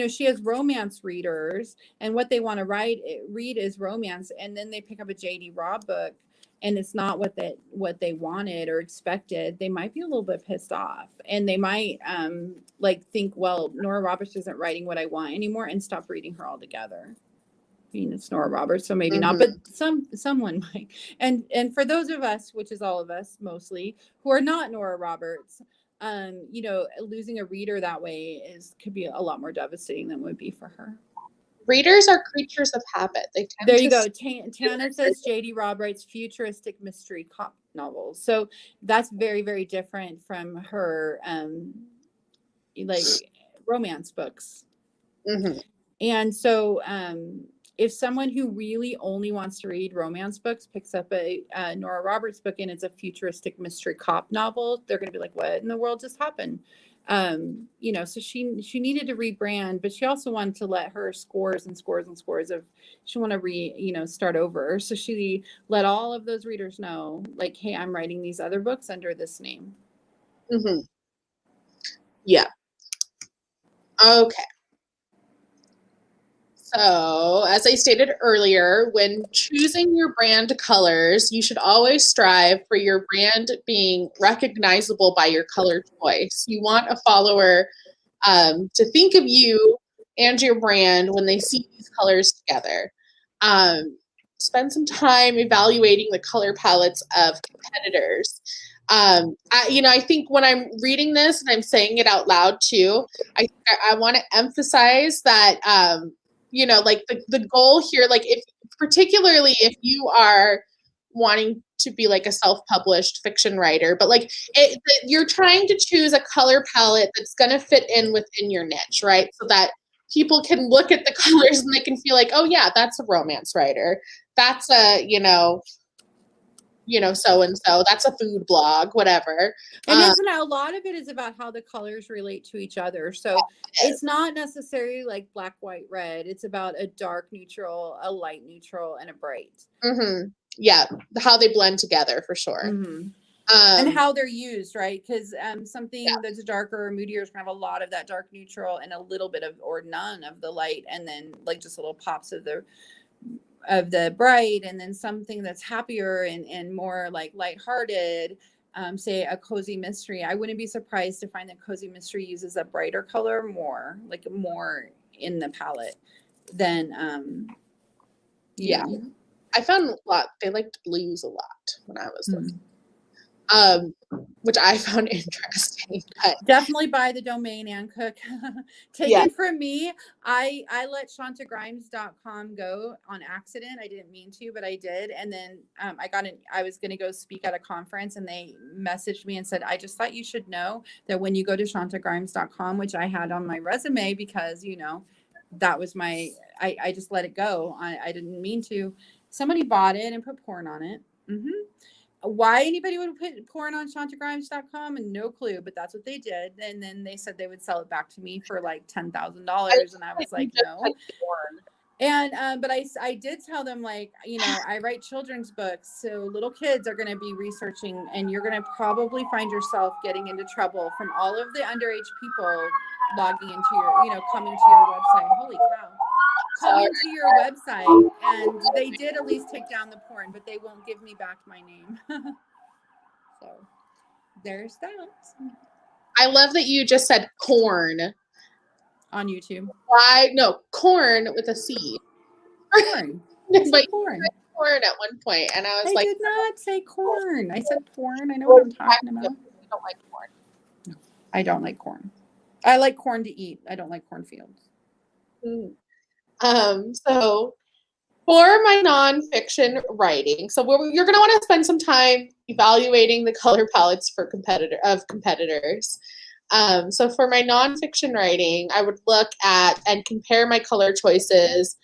she has romance readers, and what they want to read is romance, and then they pick up a JD Robb book and it's not what they wanted or expected, they might be a little bit pissed off, and they might think, well, Nora Roberts isn't writing what I want anymore, and stop reading her altogether. I mean, it's Nora Roberts, so maybe not, but someone might. And for those of us, which is all of us mostly, who are not Nora Roberts, losing a reader that way could be a lot more devastating than it would be for her. Readers are creatures of habit. They tend there you go. Tana says J.D. Robb writes futuristic mystery cop novels. So that's very, very different from her romance books. Mm-hmm. And so if someone who really only wants to read romance books picks up a Nora Roberts book and it's a futuristic mystery cop novel, they're going to be like, what in the world just happened? So she needed to rebrand, but she also wanted to let her scores and scores and scores of, she want to start over. So she let all of those readers know, like, hey, I'm writing these other books under this name. Mm-hmm. Yeah. Okay. So, as I stated earlier, when choosing your brand colors, you should always strive for your brand being recognizable by your color choice. You want a follower to think of you and your brand when they see these colors together. Spend some time evaluating the color palettes of competitors. I think when I'm reading this and I'm saying it out loud too, I want to emphasize that the goal here, like particularly if you are wanting to be like a self-published fiction writer, but you're trying to choose a color palette that's going to fit in within your niche, right? So that people can look at the colors and they can feel like, oh yeah, that's a romance writer. That's a, so-and-so, that's a food blog, whatever. And a lot of it is about how the colors relate to each other. So it's not necessarily like black, white, red. It's about a dark neutral, a light neutral, and a bright. Mm-hmm. Yeah, how they blend together for sure. Mm-hmm. And how they're used, right? Because something that's darker or moodier is going to have a lot of that dark neutral and a little bit of, or none of the light, and then like just little pops of the bright, and then something that's happier and more like lighthearted, say a cozy mystery. I wouldn't be surprised to find that cozy mystery uses a brighter color more in the palette than know. I found a lot, they liked blues a lot when I was looking. Which I found interesting. But definitely buy the domain, Ann Cook. Take it from me. I let ShauntaGrimes.com go on accident. I didn't mean to, but I did. And then I was going to go speak at a conference, and they messaged me and said, I just thought you should know that when you go to ShauntaGrimes.com, which I had on my resume because, that was I just let it go. I didn't mean to. Somebody bought it and put porn on it. Mm-hmm. Why anybody would put porn on ShauntaGrimes.com, and no clue, but that's what they did. And then they said they would sell it back to me for like $10,000, and I was like, no. And but I did tell them, like, I write children's books, so little kids are going to be researching, and you're going to probably find yourself getting into trouble from all of the underage people logging into your, coming to your website. Holy cow. Coming to your website, and they did at least take down the porn, but they won't give me back my name. So there's that. I love that you just said corn on YouTube. Why? No, corn with a C. Corn. But corn. Corn at one point, and I was I did not say corn. I said porn. I know what I'm talking about. I don't like corn. No, I don't like corn. I like corn to eat. I don't like cornfields. So For my nonfiction writing, so you're going to want to spend some time evaluating the color palettes for competitors. So for my nonfiction writing, I would look at and compare my color choices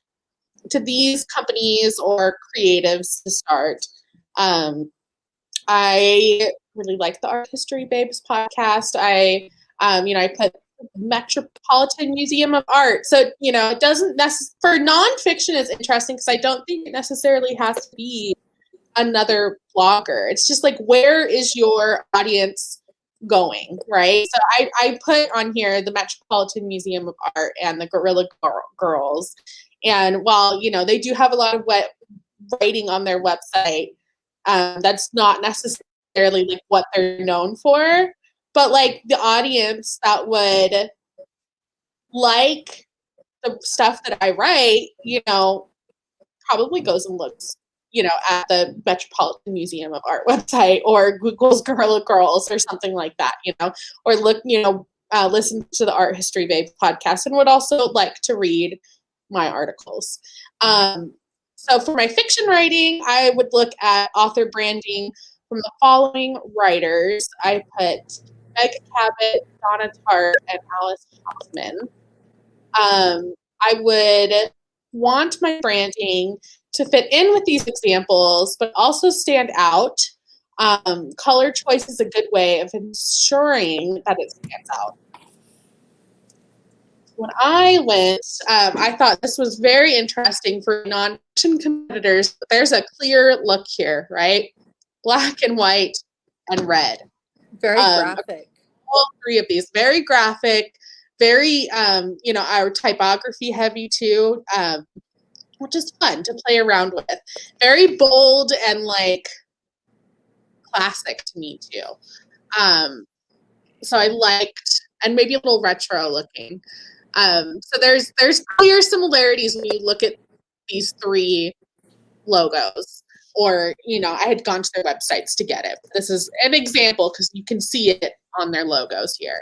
to these companies or creatives to start. I really like the Art History Babes podcast. I put Metropolitan Museum of Art. So, it doesn't for nonfiction is interesting because I don't think it necessarily has to be another blogger. It's just like, where is your audience going, right? So I put on here the Metropolitan Museum of Art and the Guerrilla Girls. And while, they do have a lot of writing on their website, that's not necessarily like what they're known for. But like the audience that would like the stuff that I write, probably goes and looks, at the Metropolitan Museum of Art website or Google's Guerrilla Girls or something like that, or look, listen to the Art History Babe podcast and would also like to read my articles. So for my fiction writing, I would look at author branding from the following writers. I put Meg Cabot, Donna Tartt, and Alice Hoffman. I would want my branding to fit in with these examples, but also stand out. Color choice is a good way of ensuring that it stands out. When I went, I thought this was very interesting for nonfiction competitors. There's a clear look here, right? Black and white and red. Very graphic. All three of these, very graphic, very, our typography heavy too, which is fun to play around with. Very bold and like classic to me too. So I liked, and maybe a little retro looking. So there's clear similarities when you look at these three logos. Or, I had gone to their websites to get it. This is an example because you can see it on their logos here.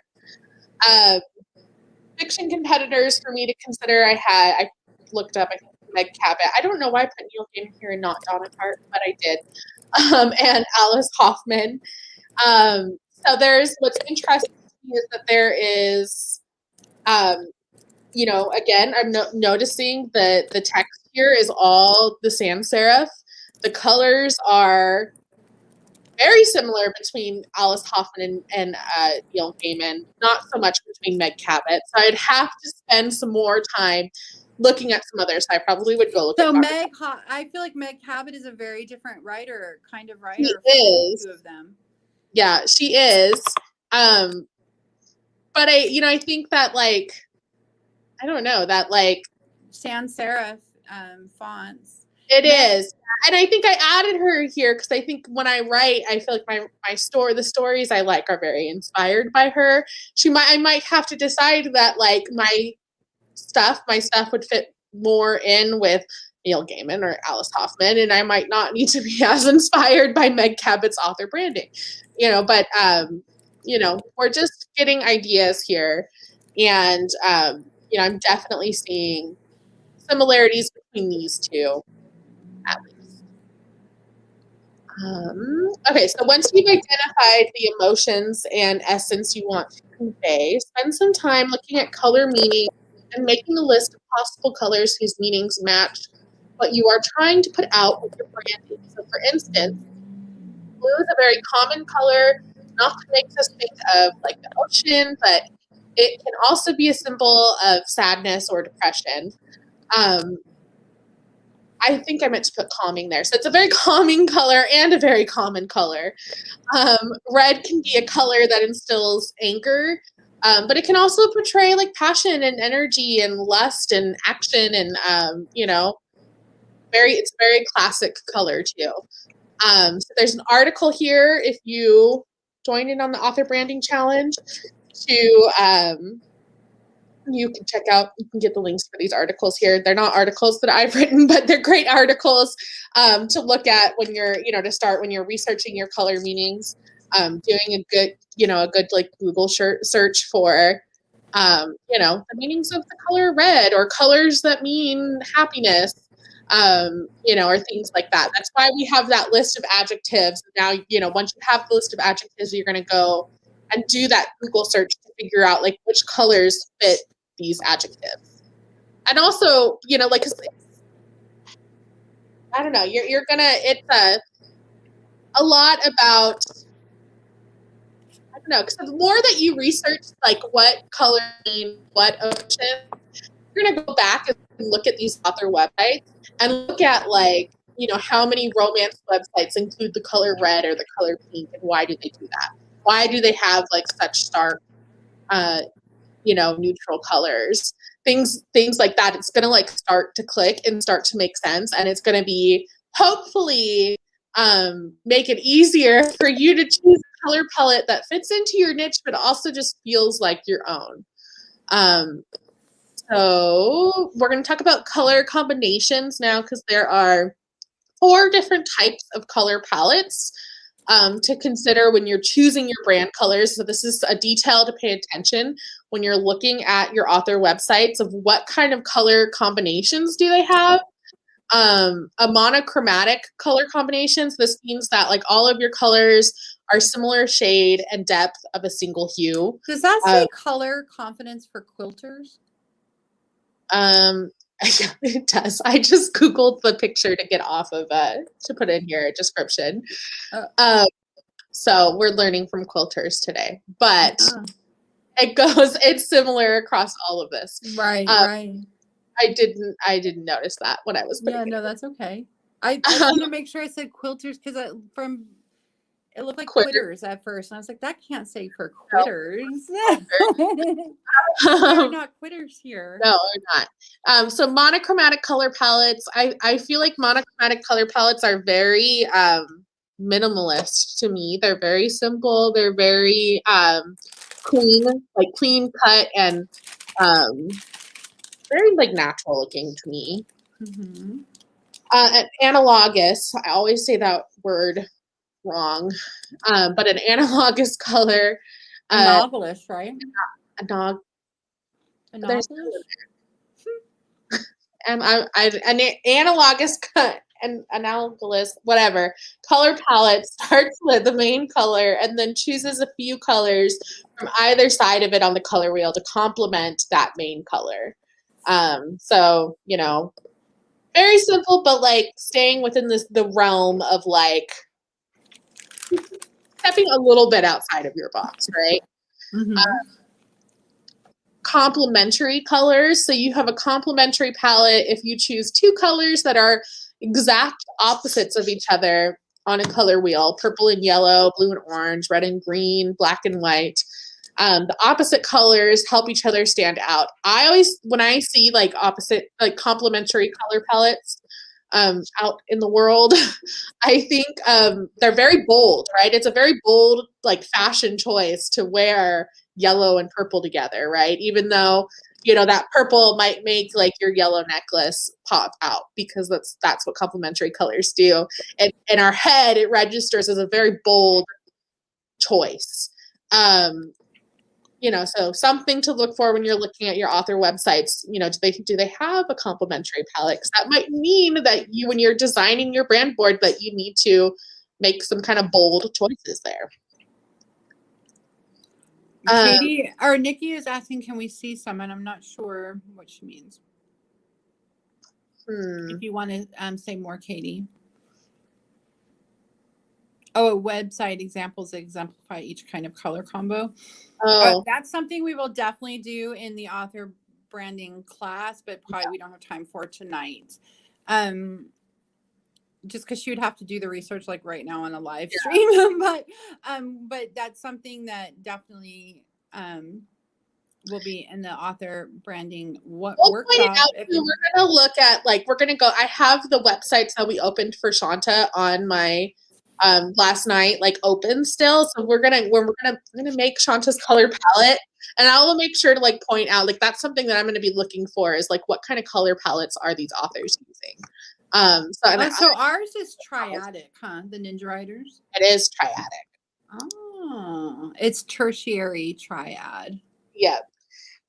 Fiction competitors for me to consider, I looked up, I think, Meg Cabot. I don't know why I put Neil Gaiman here and not Donna Tartt, but I did. And Alice Hoffman. So there's, what's interesting to me is that there is, again, I'm noticing that the text here is all the sans serif. The colors are very similar between Alice Hoffman and Neil Gaiman, not so much between Meg Cabot. So I'd have to spend some more time looking at some others. I probably would go look at I feel like Meg Cabot is a very different kind of writer. She is. Two of them. Yeah, she is. But I think that like, I don't know, that like sans serif fonts. It is. And I think I added her here because I think when I write, I feel like the stories I like are very inspired by her. I might have to decide that like my stuff would fit more in with Neil Gaiman or Alice Hoffman, and I might not need to be as inspired by Meg Cabot's author branding, but we're just getting ideas here, and I'm definitely seeing similarities between these two, at least. Okay, so once you've identified the emotions and essence you want to convey, spend some time looking at color meaning and making a list of possible colors whose meanings match what you are trying to put out with your branding. So for instance, blue is a very common color, and often makes us think of like the ocean, but it can also be a symbol of sadness or depression. I think I meant to put calming there. So it's a very calming color and a very common color. Red can be a color that instills anger, but it can also portray like passion and energy and lust and action and, it's a very classic color too. So there's an article here if you join in on the author branding challenge you can check out, you can get the links for these articles here. They're not articles that I've written, but they're great articles to look at when you're, to start when you're researching your color meanings, doing a good like Google search for, the meanings of the color red or colors that mean happiness. or things like that. That's why we have that list of adjectives. Now, once you have the list of adjectives, you're going to go and do that Google search to figure out like which colors fit these adjectives. And also, like, I don't know, you're going to, it's a lot about, I don't know, because the more that you research, like what color mean, what emotion, you're going to go back and look at these author websites and look at like, how many romance websites include the color red or the color pink, and why do they do that? Why do they have like such stark, neutral colors? Things like that. It's going to like start to click and start to make sense. And it's going to be hopefully make it easier for you to choose a color palette that fits into your niche, but also just feels like your own. So we're going to talk about color combinations now, because there are 4 different types of color palettes to consider when you're choosing your brand colors. So this is a detail to pay attention when you're looking at your author websites of what kind of color combinations do they have. A monochromatic color combinations. This means that like all of your colors are similar shade and depth of a single hue. Does that say color confidence for quilters? Yeah, it does. I just Googled the picture to get off of to put in your description. So we're learning from quilters today, but it's similar across all of this. Right, right. I didn't notice that when I was putting no, that's okay. I wanted to make sure I said quilters because it looked like quitters at first. And I was like, that can't say for quitters. No. We're not quitters here. No, we're not. So monochromatic color palettes, I feel like monochromatic color palettes are very minimalist to me. They're very simple. They're very clean cut and very like natural looking to me. Mm-hmm. Analogous, I always say that word wrong, but an analogous color. Anomalous, right? Anomalous. And an analogous and analogous, whatever, color palette starts with the main color and then chooses a few colors from either side of it on the color wheel to complement that main color. So, very simple, but like staying within the realm of like stepping a little bit outside of your box, right? Mm-hmm. Complementary colors. So you have a complementary palette if you choose 2 colors that are exact opposites of each other on a color wheel: purple and yellow, blue and orange, red and green, black and white. The opposite colors help each other stand out. I always, when I see like opposite, like complementary color palettes out in the world, I think they're very bold, right? It's a very bold like fashion choice to wear yellow and purple together, right? Even though, that purple might make like your yellow necklace pop out, because that's what complementary colors do. And in our head, it registers as a very bold choice. So something to look for when you're looking at your author websites. Do they have a complementary palette? 'Cause that might mean that when you're designing your brand board, that you need to make some kind of bold choices there. Katie or Nikki is asking, can we see some? And I'm not sure what she means. If you want to say more, Katie. Oh, a website examples that exemplify each kind of color combo. That's something we will definitely do in the author branding class, but probably we don't have time for tonight. Just because she would have to do the research like right now on a live stream. but that's something that definitely will be in the author branding workshop. We're going to look at I have the websites that we opened for Shaunta on my last night like open still, so we're gonna make Shaunta's color palette, and I will make sure to like point out like that's something that I'm going to be looking for, is like what kind of color palettes are these authors using. So ours is triadic, huh? The Ninja Riders. It is triadic. Oh, it's tertiary triad. Yeah.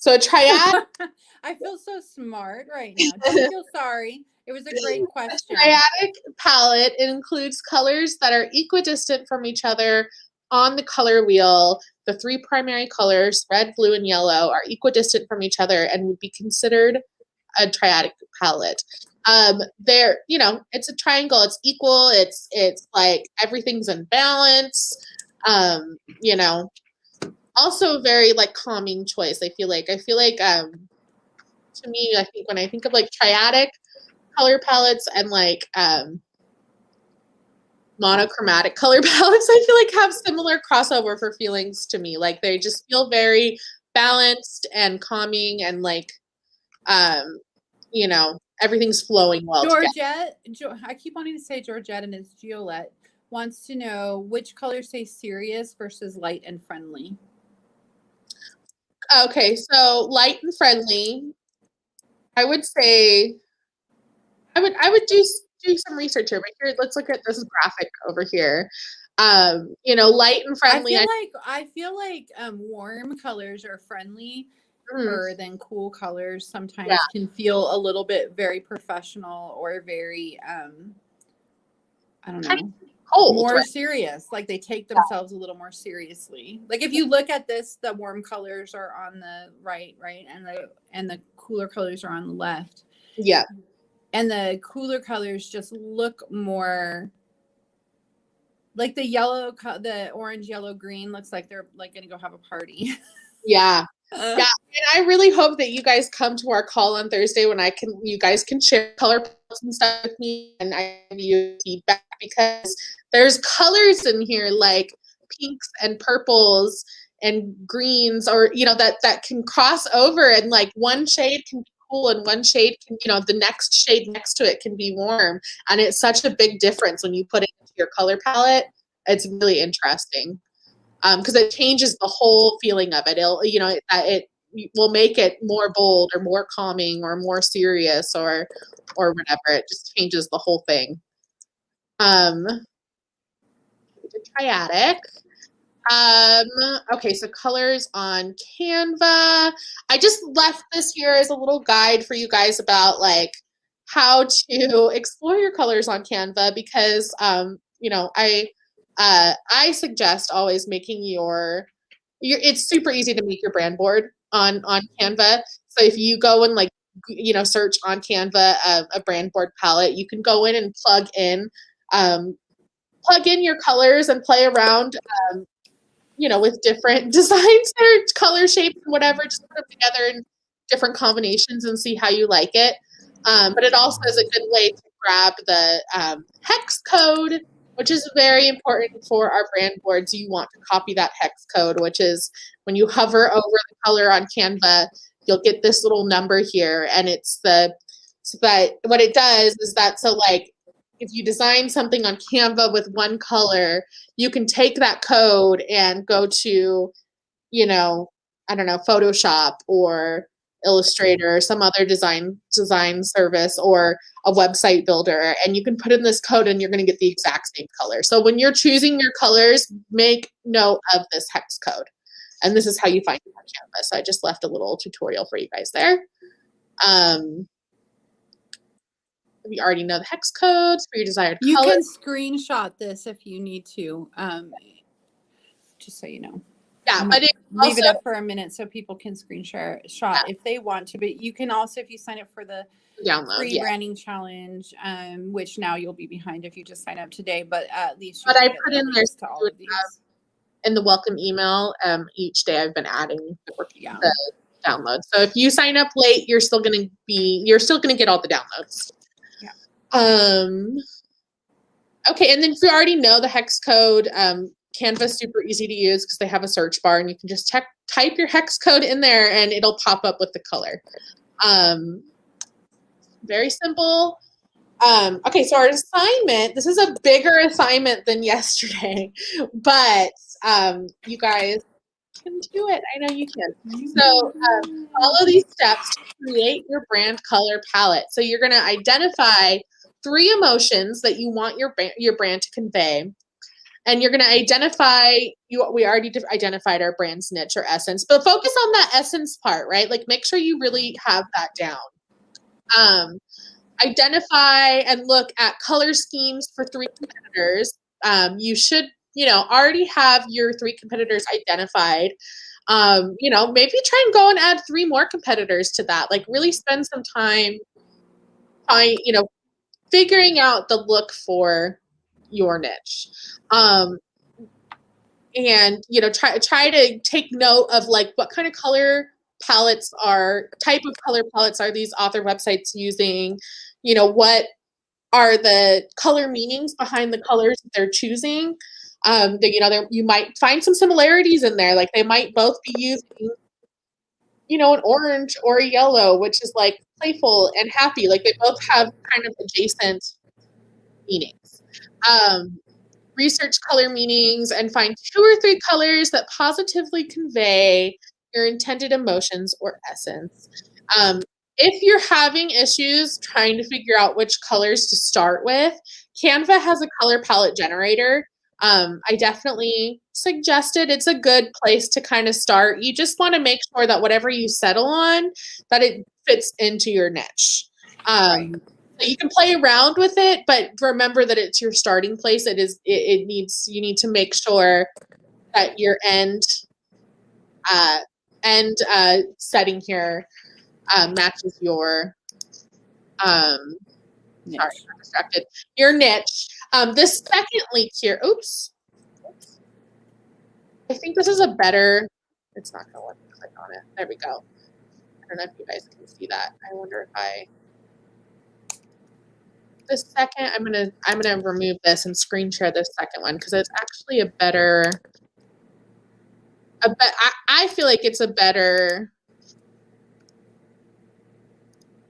So a triadic I feel so smart right now. Don't feel sorry. I feel so smart right now. Don't feel sorry. It was a great question. A triadic palette includes colors that are equidistant from each other on the color wheel. The three primary colors, red, blue, and yellow, are equidistant from each other and would be considered a triadic palette. They're, it's a triangle. It's equal. It's like everything's in balance. Also a very like calming choice. I feel like to me, I think when I think of like triadic color palettes and like monochromatic color palettes, I feel like have similar crossover for feelings to me. Like they just feel very balanced and calming and like everything's flowing well Georgette, I keep wanting to say Georgette and it's Giolette, wants to know which colors say serious versus light and friendly. Okay, so light and friendly, I would say I would do some research here, but here let's look at this graphic over here. Light and friendly. I feel like warm colors are friendly than cool colors sometimes can feel a little bit very professional or very I don't know, cold, more serious. Like they take themselves a little more seriously. Like if you look at this, the warm colors are on the right, and the cooler colors are on the left. Yeah. And the cooler colors just look more like the orange, yellow, green looks like they're like going to go have a party. Yeah. Yeah. And I really hope that you guys come to our call on Thursday when you guys can share color palettes and stuff with me and I give you feedback, because there's colors in here like pinks and purples and greens, or, that can cross over, and like one shade can be cool and one shade can, the next shade next to it can be warm. And it's such a big difference when you put it into your color palette. It's really interesting. Because it changes the whole feeling of it. It will make it more bold or more calming or more serious or whatever. It just changes the whole thing. Triadic. Okay, so colors on Canva. I just left this here as a little guide for you guys about like how to explore your colors on Canva, because I suggest always making it's super easy to make your brand board on Canva. So if you go and like, search on Canva a brand board palette, you can go in and plug in your colors and play around, with different designs or color shapes and whatever, just put them together in different combinations and see how you like it. But it also is a good way to grab the hex code, which is very important for our brand boards. You want to copy that hex code, which is when you hover over the color on Canva, you'll get this little number here. And what it does is that, so like, if you design something on Canva with one color, you can take that code and go to, Photoshop or Illustrator or some other design service or a website builder, and you can put in this code and you're going to get the exact same color. So when you're choosing your colors, make note of this hex code. And this is how you find it on Canva. So I just left a little tutorial for you guys there. We already know the hex codes for your desired color. You can screenshot this if you need to, just so you know. Yeah, but leave it up for a minute so people can screenshot if they want to. But you can also, if you sign up for the free branding challenge, which now you'll be behind if you just sign up today, but at least. But I put in there to all of these in the welcome email. Each day I've been adding the downloads. So if you sign up late, you're still gonna get all the downloads. Okay, and then if you already know the hex code, Canva's super easy to use because they have a search bar and you can just type your hex code in there and it'll pop up with the color. Very simple. Okay, so our assignment, this is a bigger assignment than yesterday, but you guys can do it. I know you can. So follow these steps to create your brand color palette. So you're going to identify 3 emotions that you want your brand to convey. And you're going to identify, we already identified our brand's niche or essence, but focus on that essence part, right? Like make sure you really have that down. Identify and look at color schemes for 3 competitors. You should, already have your 3 competitors identified. Maybe try and go and add 3 more competitors to that. Like really spend some time figuring out the look for your niche. And try to take note of like what kind of type of color palettes are these author websites using? What are the color meanings behind the colors that they're choosing? You might find some similarities in there. Like they might both be using, an orange or a yellow, which is like playful and happy. Like they both have kind of adjacent meanings. Research color meanings and find 2 or 3 colors that positively convey your intended emotions or essence. If you're having issues trying to figure out which colors to start with, Canva has a color palette generator. I definitely suggest it. It's a good place to kind of start. You just want to make sure that whatever you settle on, that it fits into your niche. Right. So you can play around with it, but remember that it's your starting place. You need to make sure that your end setting here matches your niche. Sorry, I'm distracted. Your niche. This second link here. Oops. I think this is a better. It's not going to let me click on it. There we go. I don't know if you guys can see that. I wonder if this second. I'm gonna remove this and screen share this second one because it's actually a better. I feel like it's a better.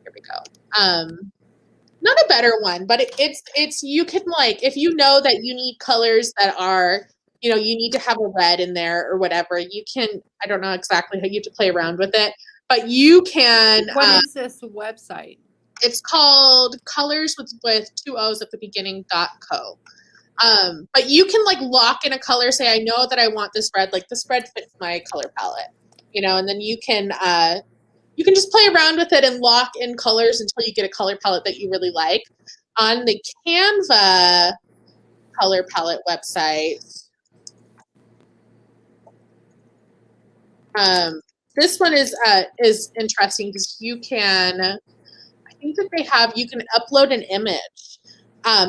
Here we go. Not a better one, but it's you can like if you know that you need colors that are you need to have a red in there or whatever, you can I don't know exactly how you have to play around with it, but you can What is this website? It's called colors with 2 O's at the beginning .co. But you can like lock in a color, say I know that I want this red, like this red fits my color palette, and then you can just play around with it and lock in colors until you get a color palette that you really like. On the Canva color palette website, this one is interesting because you can, I think that you can upload an image.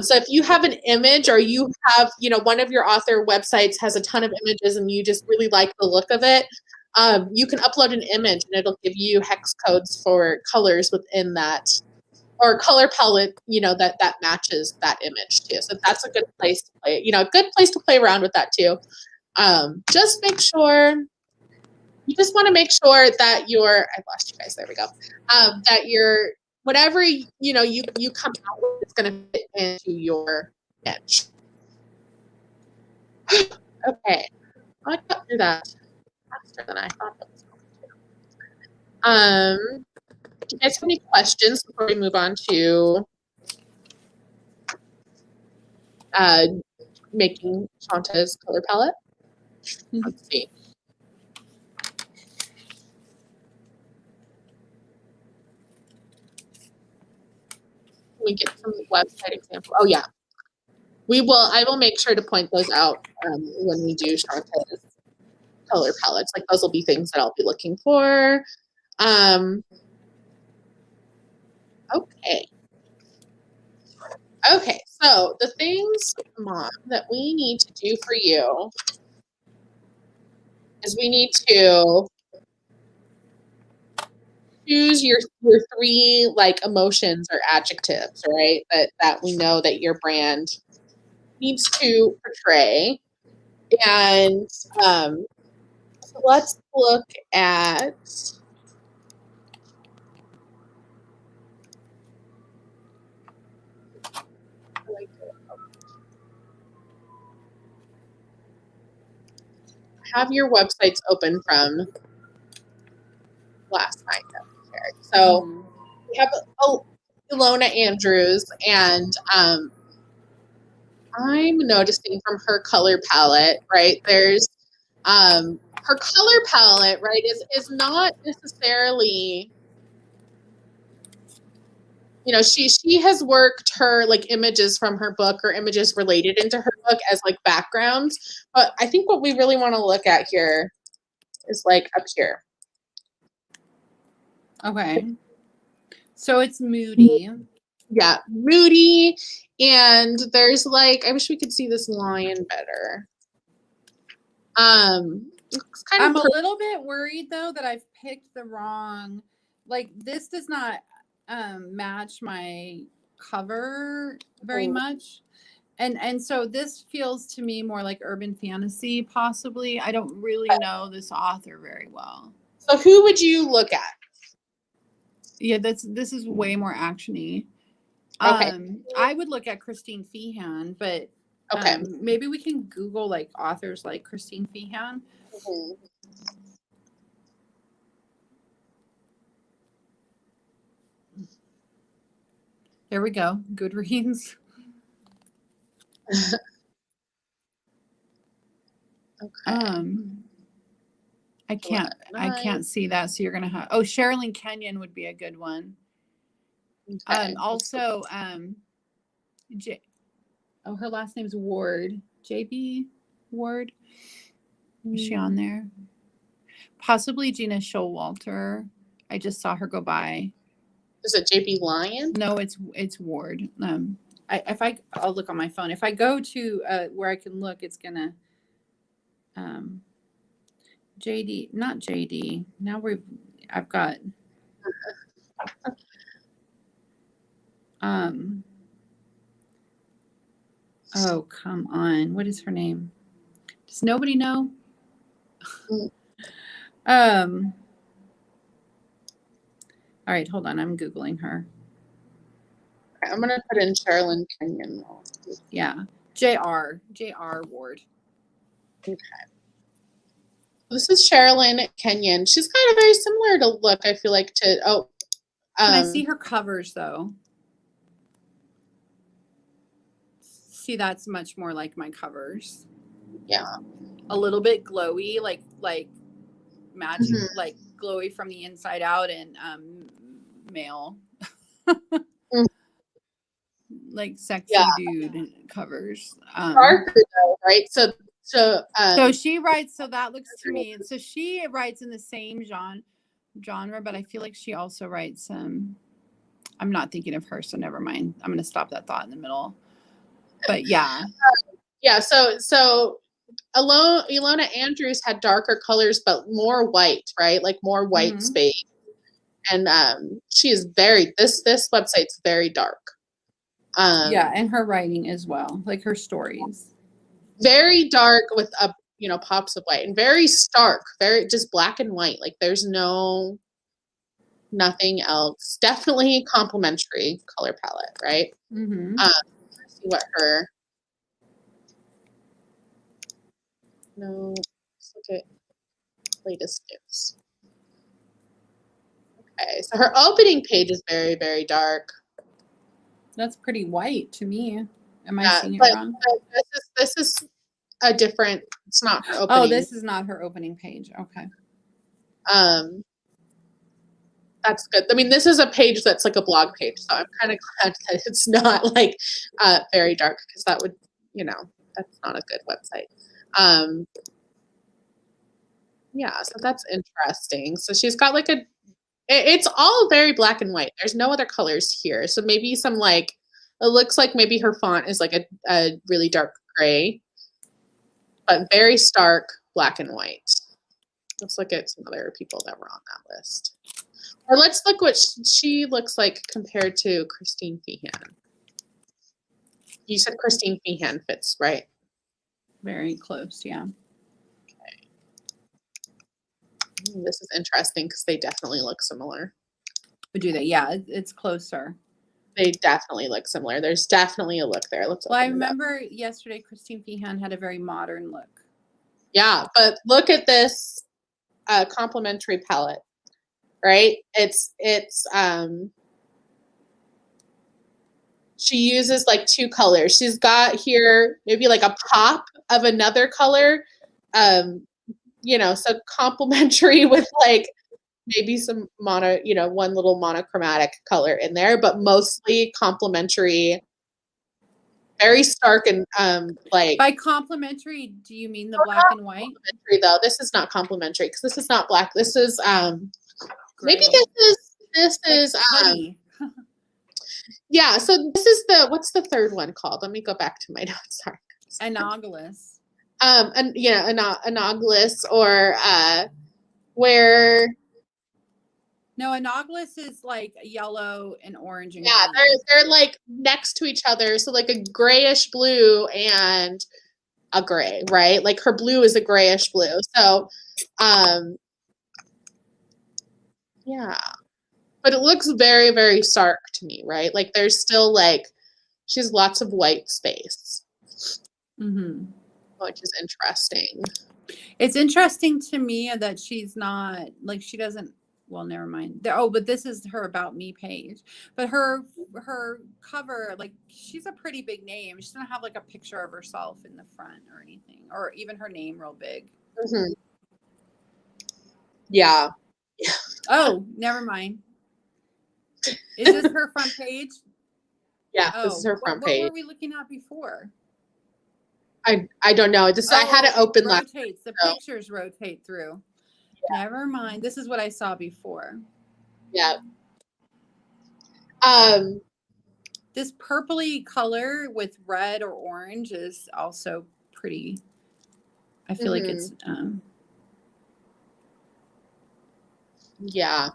So if you have an image or you have, one of your author websites has a ton of images and you just really like the look of it, you can upload an image and it'll give you hex codes for colors within that or color palette, that matches that image too. So that's a good place to play, a good place to play around with that too. Just make sure, you just want to make sure that I've lost you guys, there we go. That whatever, you come out with is going to fit into your niche. Okay, I got through that faster than I thought that was going to. Do you guys have any questions before we move on to making Shaunta's color palette? Let's see. Can we get some website example? Oh yeah, I will make sure to point those out when we do Shaunta's color palettes. Like those will be things that I'll be looking for. Okay, so the things, Mom, that we need to do for you is we need to choose your 3 like emotions or adjectives, right? That we know that your brand needs to portray. And so let's look at have your websites open from last night that we shared. So we have Ilona Andrews, and I'm noticing from her color palette, right? There's her color palette, right, is not necessarily, you know, she has worked her like images from her book or images related into her book as like backgrounds. But I think what we really want to look at here is like up here. Okay. So it's moody. Yeah, moody. And there's like, I wish we could see this lion better. It's kind I'm of a little bit worried though that I've picked the wrong, like this does not match my cover very much. And so this feels to me more like urban fantasy, possibly. I don't really know this author very well. So who would you look at? Yeah, this is way more actiony. Okay. I would look at Christine Feehan, but Okay. maybe we can Google like authors like Christine Feehan. Mm-hmm. There we go. Goodreads. Okay. I can't see that. So you're gonna have Cherylyn Kenyon would be a good one. Okay. Also her last name's Ward. JB Ward. Is she on there? Possibly Gina Showalter. I just saw her go by. Is it JB Lyon? No, it's Ward. I'll look on my phone. If I go to where I can look, it's gonna JD, not JD. Now I've got oh, come on. What is her name? Does nobody know? All right, hold on. I'm Googling her. I'm going to put in Cherylyn Kenyon. Yeah. J.R. Ward. Okay. This is Cherylyn Kenyon. She's kind of very similar to look, I feel like, to, Can I see her covers, though? See, that's much more like my covers. Yeah. A little bit glowy, like magic, like glowy from the inside out, and male. Like sexy dude covers. Darker though, right? So she writes, so that looks to me, so she writes in the same genre, but I feel like she also writes I'm not thinking of her, so never mind. I'm gonna stop that thought in the middle. But yeah. So Ilona Andrews had darker colors but more white, right? Like more white space. And she is this website's very dark. Yeah, and her writing as well, like her stories. Very dark with pops of white, and very stark, very just black and white. Like there's nothing else. Definitely complementary color palette, right? Let's see what her. No, let's look at latest news. Okay, so her opening page is very, very dark. That's pretty white to me. Am I seeing it wrong? This is a different. It's not her opening. Oh, this is not her opening page. Okay. That's good. I mean, this is a page that's like a blog page, so I'm kind of glad that it's not like very dark, because that would, that's not a good website. Yeah, so that's interesting. So she's got like it's all very black and white. There's no other colors here. So maybe some it looks like maybe her font is like a really dark gray, but very stark black and white. Let's look at some other people that were on that list. Or let's look what she looks like compared to Christine Feehan. You said Christine Feehan fits, right? Very close, yeah. Okay. This is interesting because they definitely look similar. But do they? Yeah, it's closer. They definitely look similar. There's definitely a look there. Well, I remember yesterday Christine Feehan had a very modern look. Yeah, but look at this complementary palette, right? It's she uses like two colors. She's got here maybe like a pop of another color, so complementary with like maybe some one little monochromatic color in there, but mostly complementary, very stark and like. By complementary, do you mean the black and white? Though this is not complementary because this is not black. This is Gray. maybe this is honey. Yeah, so this is what's the third one called? Let me go back to my notes. Sorry. Analogous. Analogous or where. No, analogous is like yellow and orange and they're like next to each other. So like a grayish blue and a gray, right? Like her blue is a grayish blue. So, yeah. But it looks very, very stark to me, right? Like there's still like, she has lots of white space, which is interesting. It's interesting to me that she's not, like she doesn't, well, never mind. But this is her About Me page. But her cover, like she's a pretty big name. She doesn't have like a picture of herself in the front or anything, or even her name real big. Mm-hmm. Yeah. Oh, never mind. Is this her front page? Yeah, this is her front page. What were we looking at before? I don't know. I had it open last. Rotates. The pictures rotate through. Yeah. Never mind. This is what I saw before. Yeah. This purpley color with red or orange is also pretty. I feel like it's. Yeah.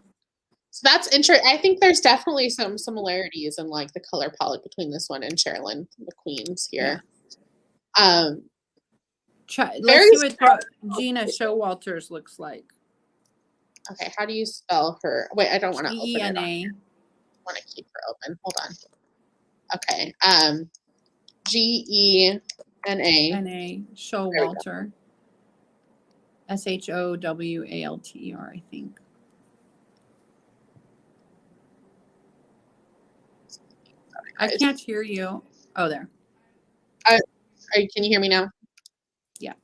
So that's interesting. I think there's definitely some similarities in like the color palette between this one and Cherylyn, the Queens here. Yeah. Let's see what Gina Showalter's looks like. Okay, how do you spell her? Wait, I don't want to open it. I want to keep her open. Hold on. Okay. Gena. N-A Showalter. Showalter, I think. I can't hear you. Oh, there. Can you hear me now? Yeah.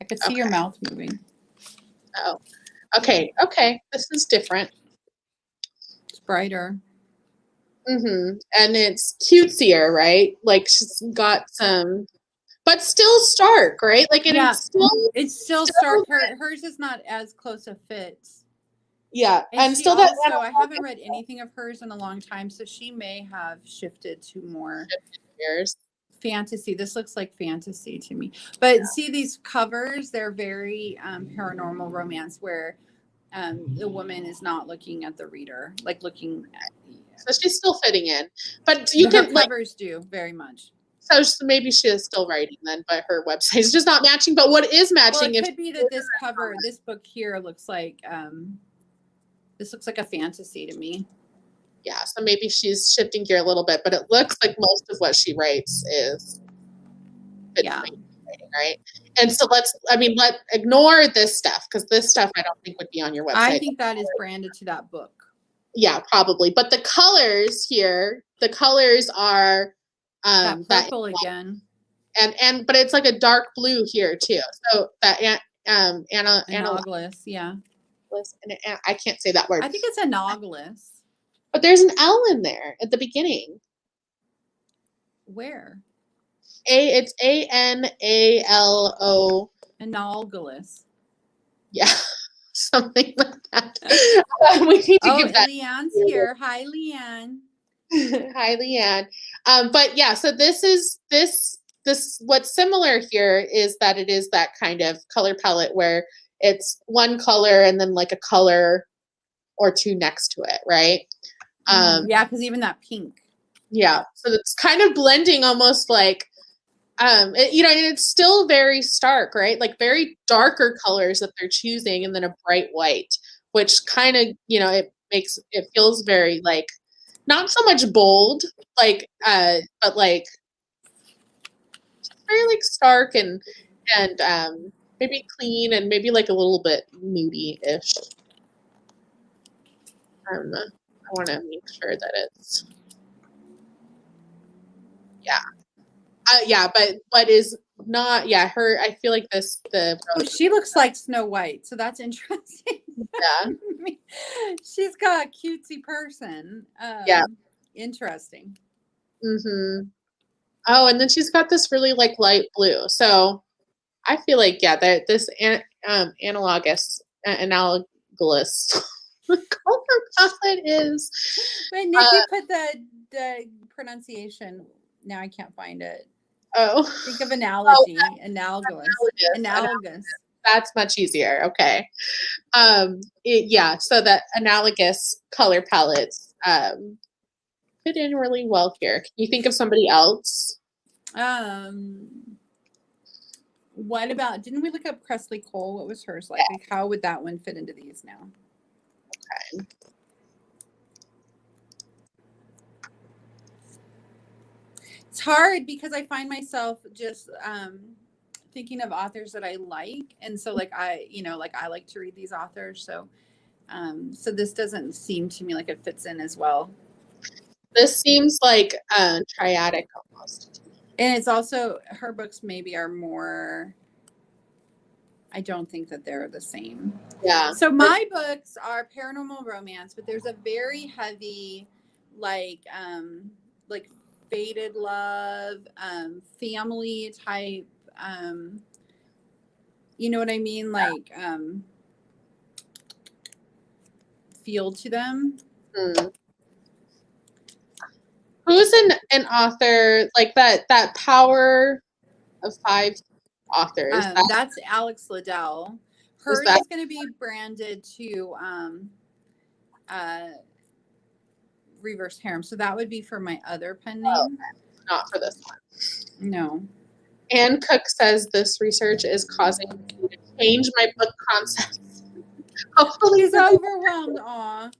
I could see your mouth moving. Oh. Okay. This is different. It's brighter. And it's cutesier, right? Like she's got some, but still stark, right? Like it's still stark. Hers is not as close a fit. Yeah, and still that. So I haven't read anything of hers in a long time, so she may have shifted to more fantasy. This looks like fantasy to me. But see these covers; they're very paranormal romance, where the woman is not looking at the reader, like looking at. So she's still fitting in, but you can covers do very much. So maybe she is still writing then, but her website is just not matching. But what is matching? Well, it could be that this book here looks like. This looks like a fantasy to me. Yeah, so maybe she's shifting gear a little bit, but it looks like most of what she writes is writing, right? And so let's ignore this stuff because this stuff I don't think would be on your website. I think that is branded to that book. Yeah, probably. But the colors here, are that purple again. But it's like a dark blue here too. So that analogous, yeah. And I can't say that word. I think it's analogous. But there's an L in there at the beginning. Where? It's ANALO. Analogous. Yeah, something like that. We need to give that. Leanne's here. Hi, Leanne. Hi, Leanne. But yeah, so this what's similar here is that it is that kind of color palette where it's one color and then like a color or two next to it, right? Yeah, because even that pink. Yeah, so it's kind of blending almost like, it's still very stark, right? Like very darker colors that they're choosing and then a bright white, which kind of, it feels very like, not so much bold, like, but like very like stark and maybe clean and maybe like a little bit moody-ish. I want to make sure that it's. Yeah, but what is not, her, I feel like she looks like Snow White, so that's interesting. yeah. She's got a cutesy person. Yeah. Interesting. Mm-hmm. Oh, and then she's got this really like light blue. So I feel like, that this analogous color palette is. But Nick, you put the pronunciation. Now I can't find it. Oh. Think of analogy. Oh, Analogous. That's much easier. Okay. So that analogous color palettes fit in really well here. Can you think of somebody else? What about, didn't we look up Presley Cole? What was hers like? Like, how would that one fit into these now? Okay. It's hard because I find myself just thinking of authors that I like. And so like I like to read these authors. So so this doesn't seem to me like it fits in as well. This seems like triadic almost. And it's also, her books maybe are more, I don't think that they're the same. Yeah. So my books are paranormal romance, but there's a very heavy, like faded love, family type, you know what I mean? Like feel to them. Who's an author like that Power of Five authors? That's Alex Liddell. Hers is going to be branded to Reverse Harem. So that would be for my other pen name. Oh, not for this one. No. Ann Cook says this research is causing me to change my book concepts. Hopefully, he's overwhelmed. Aw.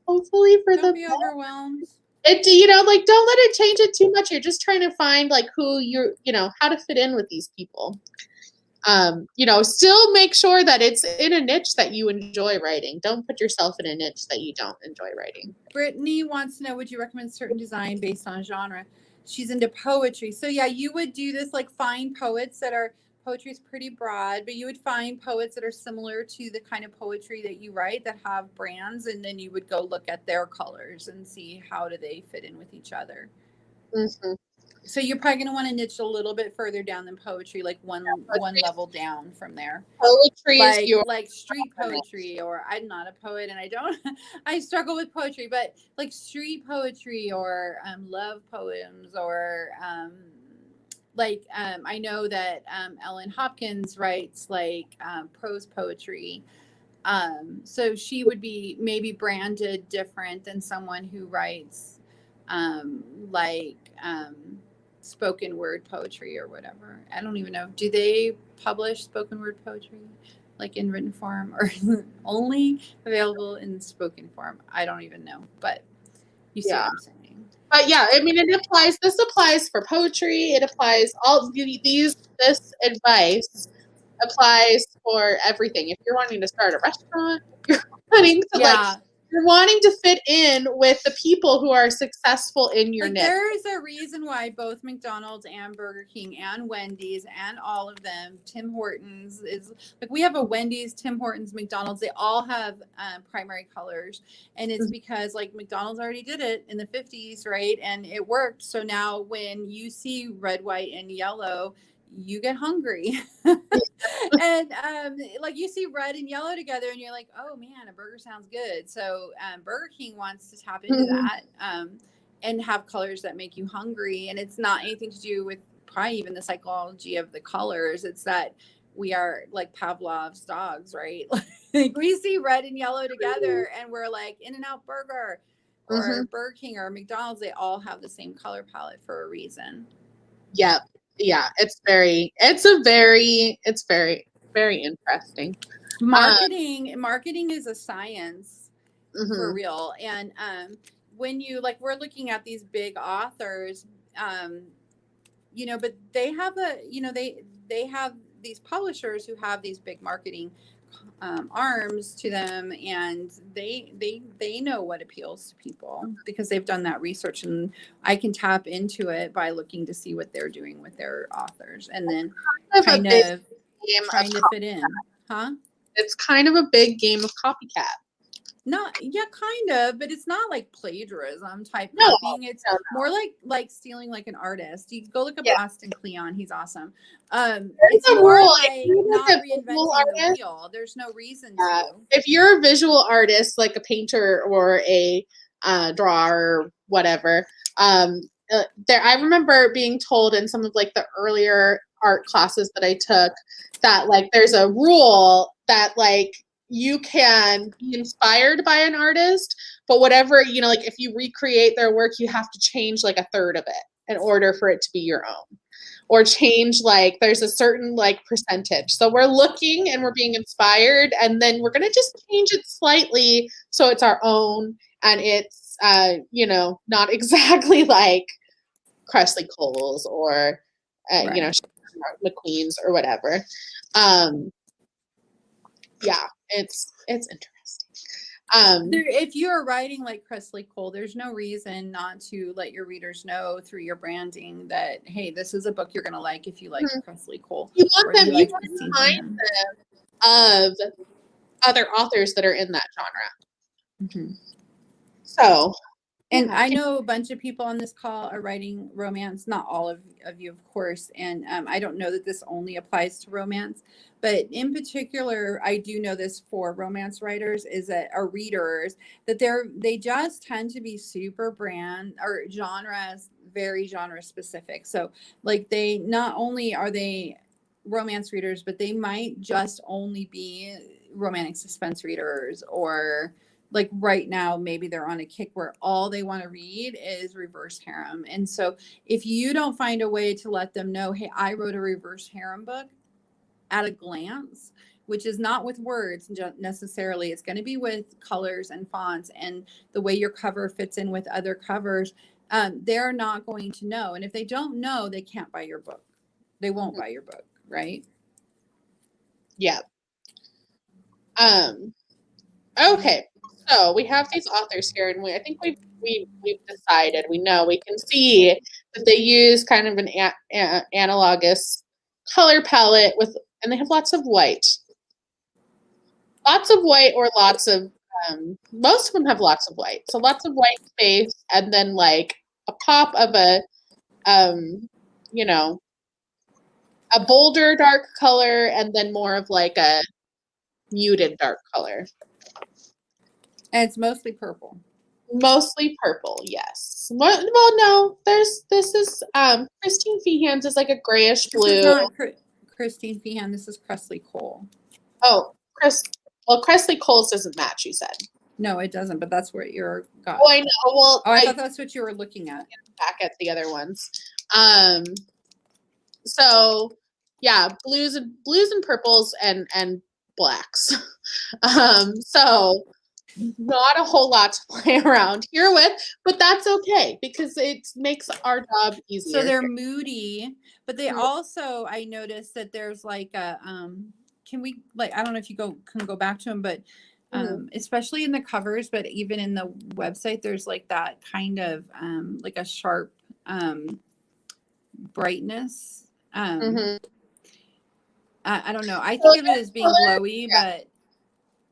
Hopefully for don't be overwhelmed. Don't let it change it too much. You're just trying to find like who how to fit in with these people. Still make sure that it's in a niche that you enjoy writing. Don't put yourself in a niche that you don't enjoy writing. Brittany wants to know, would you recommend certain design based on genre? She's into poetry. So yeah, you would do this, like find poets that are, poetry is pretty broad, but you would find poets that are similar to the kind of poetry that you write that have brands, and then you would go look at their colors and see how do they fit in with each other. Mm-hmm. So you're probably going to want to niche a little bit further down than poetry, like one level down from there. Poetry is like street poetry, or I'm not a poet and I struggle with poetry, but like street poetry or love poems, or I know that Ellen Hopkins writes like prose poetry. So she would be maybe branded different than someone who writes spoken word poetry or whatever. I don't even know. Do they publish spoken word poetry like in written form, or only available in spoken form? I don't even know, but you see what I'm saying. But yeah, I mean, this applies for poetry. It applies this advice applies for everything. If you're wanting to start a restaurant, if you're wanting to you're wanting to fit in with the people who are successful in your niche. There's a reason why both McDonald's and Burger King and Wendy's and all of them, Tim Hortons is like, we have a Wendy's, Tim Hortons, McDonald's. They all have primary colors, and it's because like McDonald's already did it in the 50s, right? And it worked. So now when you see red, white, and yellow, you get hungry. And like you see red and yellow together and you're like, oh man, a burger sounds good. So Burger King wants to tap into that and have colors that make you hungry. And it's not anything to do with probably even the psychology of the colors. It's that we are like Pavlov's dogs, right? Like we see red and yellow together and we're like In-N-Out Burger or Burger King or McDonald's. They all have the same color palette for a reason. Yep. Yeah, it's very interesting. Marketing is a science for real. And when you we're looking at these big authors, but they have they have these publishers who have these big marketing arms to them, and they know what appeals to people because they've done that research, and I can tap into it by looking to see what they're doing with their authors, and then kind of trying to fit in. It's kind of a big game of copycat. Yeah, kind of, but it's not like plagiarism type copying. It's more like stealing like an artist. You go look up Austin Kleon; he's awesome. It's more like not reinventing the wheel. There's no reason to. If you're a visual artist, like a painter or a drawer or whatever, I remember being told in some of like the earlier art classes that I took that like there's a rule that like you can be inspired by an artist, but whatever, you know, like if you recreate their work, you have to change like a third of it in order for it to be your own, or change like there's a certain like percentage. So we're looking and we're being inspired, and then we're going to just change it slightly so it's our own, and it's you know, not exactly like Kresley Cole's or you know, McQueen's or whatever. Yeah, it's interesting. If you're writing like Kresley Cole, there's no reason not to let your readers know through your branding that, hey, this is a book you're going to like if you like Kresley Cole. You want them, you want to remind them of other authors that are in that genre. So, and I know a bunch of people on this call are writing romance, not all of you, of course. And I don't know that this only applies to romance, but in particular, I do know this for romance writers is that are readers that they just tend to be super brand or genres, very genre specific. So like they not only are they romance readers, but they might just only be romantic suspense readers, or like right now, maybe they're on a kick where all they want to read is reverse harem. And so if you don't find a way to let them know, hey, I wrote a reverse harem book at a glance, which is not with words necessarily, it's going to be with colors and fonts and the way your cover fits in with other covers, they're not going to know. And if they don't know, they can't buy your book. They won't buy your book, right? Yeah. Okay. So we have these authors here, and I think we've decided, we can see that they use kind of an analogous color palette and they have lots of white or lots of, most of them have lots of white. So lots of white space, and then like a pop of a, you know, a bolder dark color, and then more of like a muted dark color. And it's mostly purple. Mostly purple, yes. Well, no, this is Christine Feehan's is like a grayish blue. This is not Christine Feehan. This is Kresley Cole. Oh, Kresley Cole's doesn't match, you said. No, it doesn't, but that's what you're got. Oh, I know. Well, I thought that's what you were looking at. Back at the other ones. So yeah, blues and purples and blacks. So not a whole lot to play around here with, but that's okay because it makes our job easier. So they're moody, but they also, I noticed that there's like a, can we, like, I don't know if you can go back to them, but especially in the covers, but even in the website, there's like that kind of like a sharp brightness. I don't know. I think of it as being glowy, but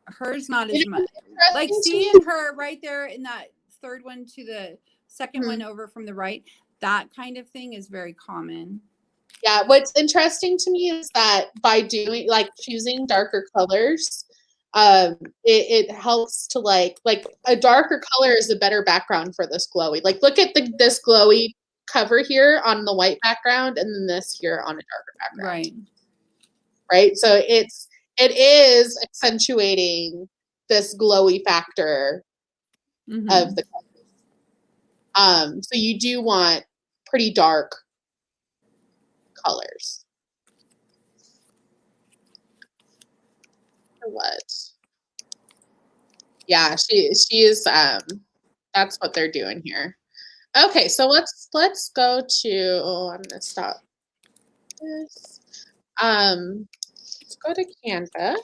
hers not as much. Like seeing her right there in that third one to the second one over from the right, that kind of thing is very common. Yeah, what's interesting to me is that by doing like choosing darker colors, it helps to like a darker color is a better background for this glowy. Like look at this glowy cover here on the white background, and then this here on a darker background. Right. So it is accentuating this glowy factor of the colors. So you do want pretty dark colors. For what? Yeah, she is that's what they're doing here. Okay, so let's go to I'm gonna stop this. Let's go to Canva.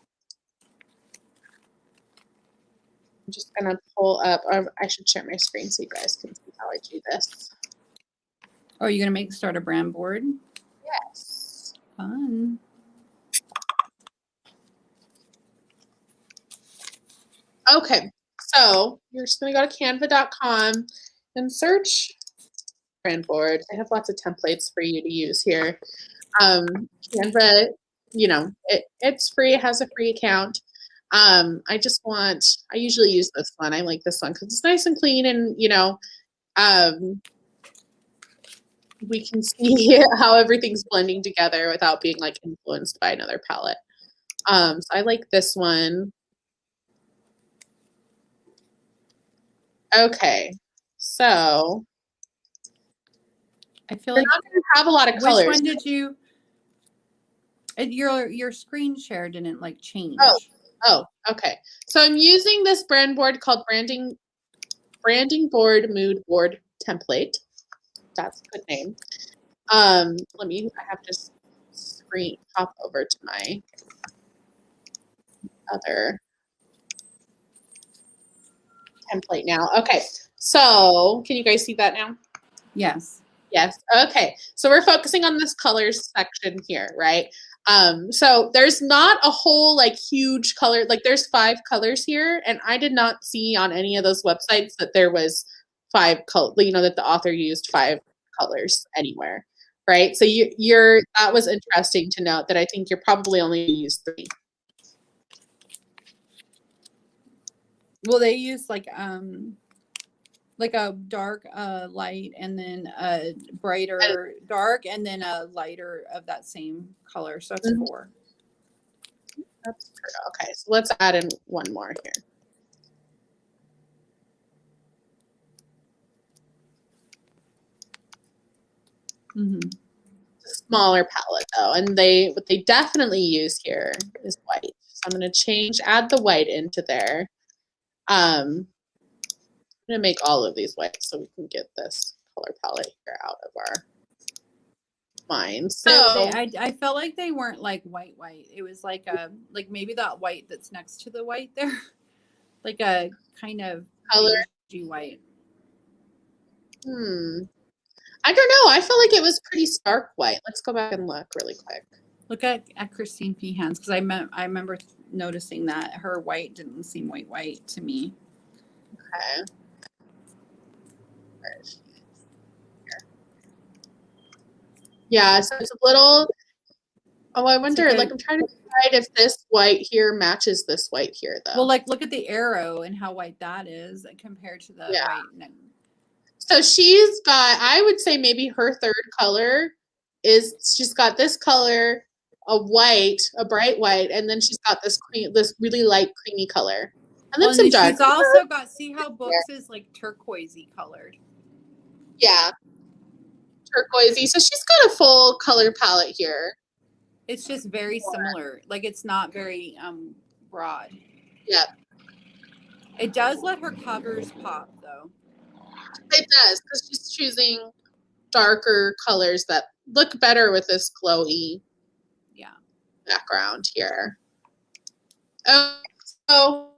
I'm just gonna pull up, I should share my screen so you guys can see how I do this. Oh, you're gonna start a brand board? Yes. Fun. Okay, so you're just gonna go to canva.com and search brand board. I have lots of templates for you to use here. Canva, you know, it's free, it has a free account. I usually use this one. I like this one because it's nice and clean, and you know, we can see how everything's blending together without being like influenced by another palette. So I like this one. Okay, so I feel we're like not going to have a lot of colors. Which one did you? Your screen share didn't like change. Oh, okay. So I'm using this brand board called Branding Board Mood Board Template. That's a good name. I have to screen hop over to my other template now. Okay, so can you guys see that now? Yes. Yes. Okay, so we're focusing on this colors section here, right? So there's not a whole like huge color, like there's 5 colors here, and I did not see on any of those websites that there was 5 color, you know, that the author used 5 colors anywhere, right? So that was interesting to note that I think you're probably only going to use 3. Well, they use like a dark light, and then a brighter dark, and then a lighter of that same color. So that's 4. That's true. Okay, so let's add in one more here. Mm-hmm. Smaller palette though, and what they definitely use here is white. So I'm going to add the white into there. I'm going to make all of these white so we can get this color palette here out of our minds. So I felt like they weren't like white. It was like maybe that white that's next to the white there, like a kind of color white. I don't know. I felt like it was pretty stark white. Let's go back and look really quick. Look at Christine P. Hands, because I remember noticing that her white didn't seem white to me. Okay. Yeah, so it's a little. Oh, I wonder. I'm trying to decide if this white here matches this white here, though. Well, like look at the arrow and how white that is compared to the white. So she's got, I would say maybe her third color is she's got this color, a bright white, and then she's got this really light creamy color. And then some dark. She's also got, see how books is like turquoisey colored. Yeah. Turquoisey. So she's got a full color palette here. It's just very similar. Like it's not very broad. Yep. It does let her covers pop though. It does, because she's choosing darker colors that look better with this glowy background here. So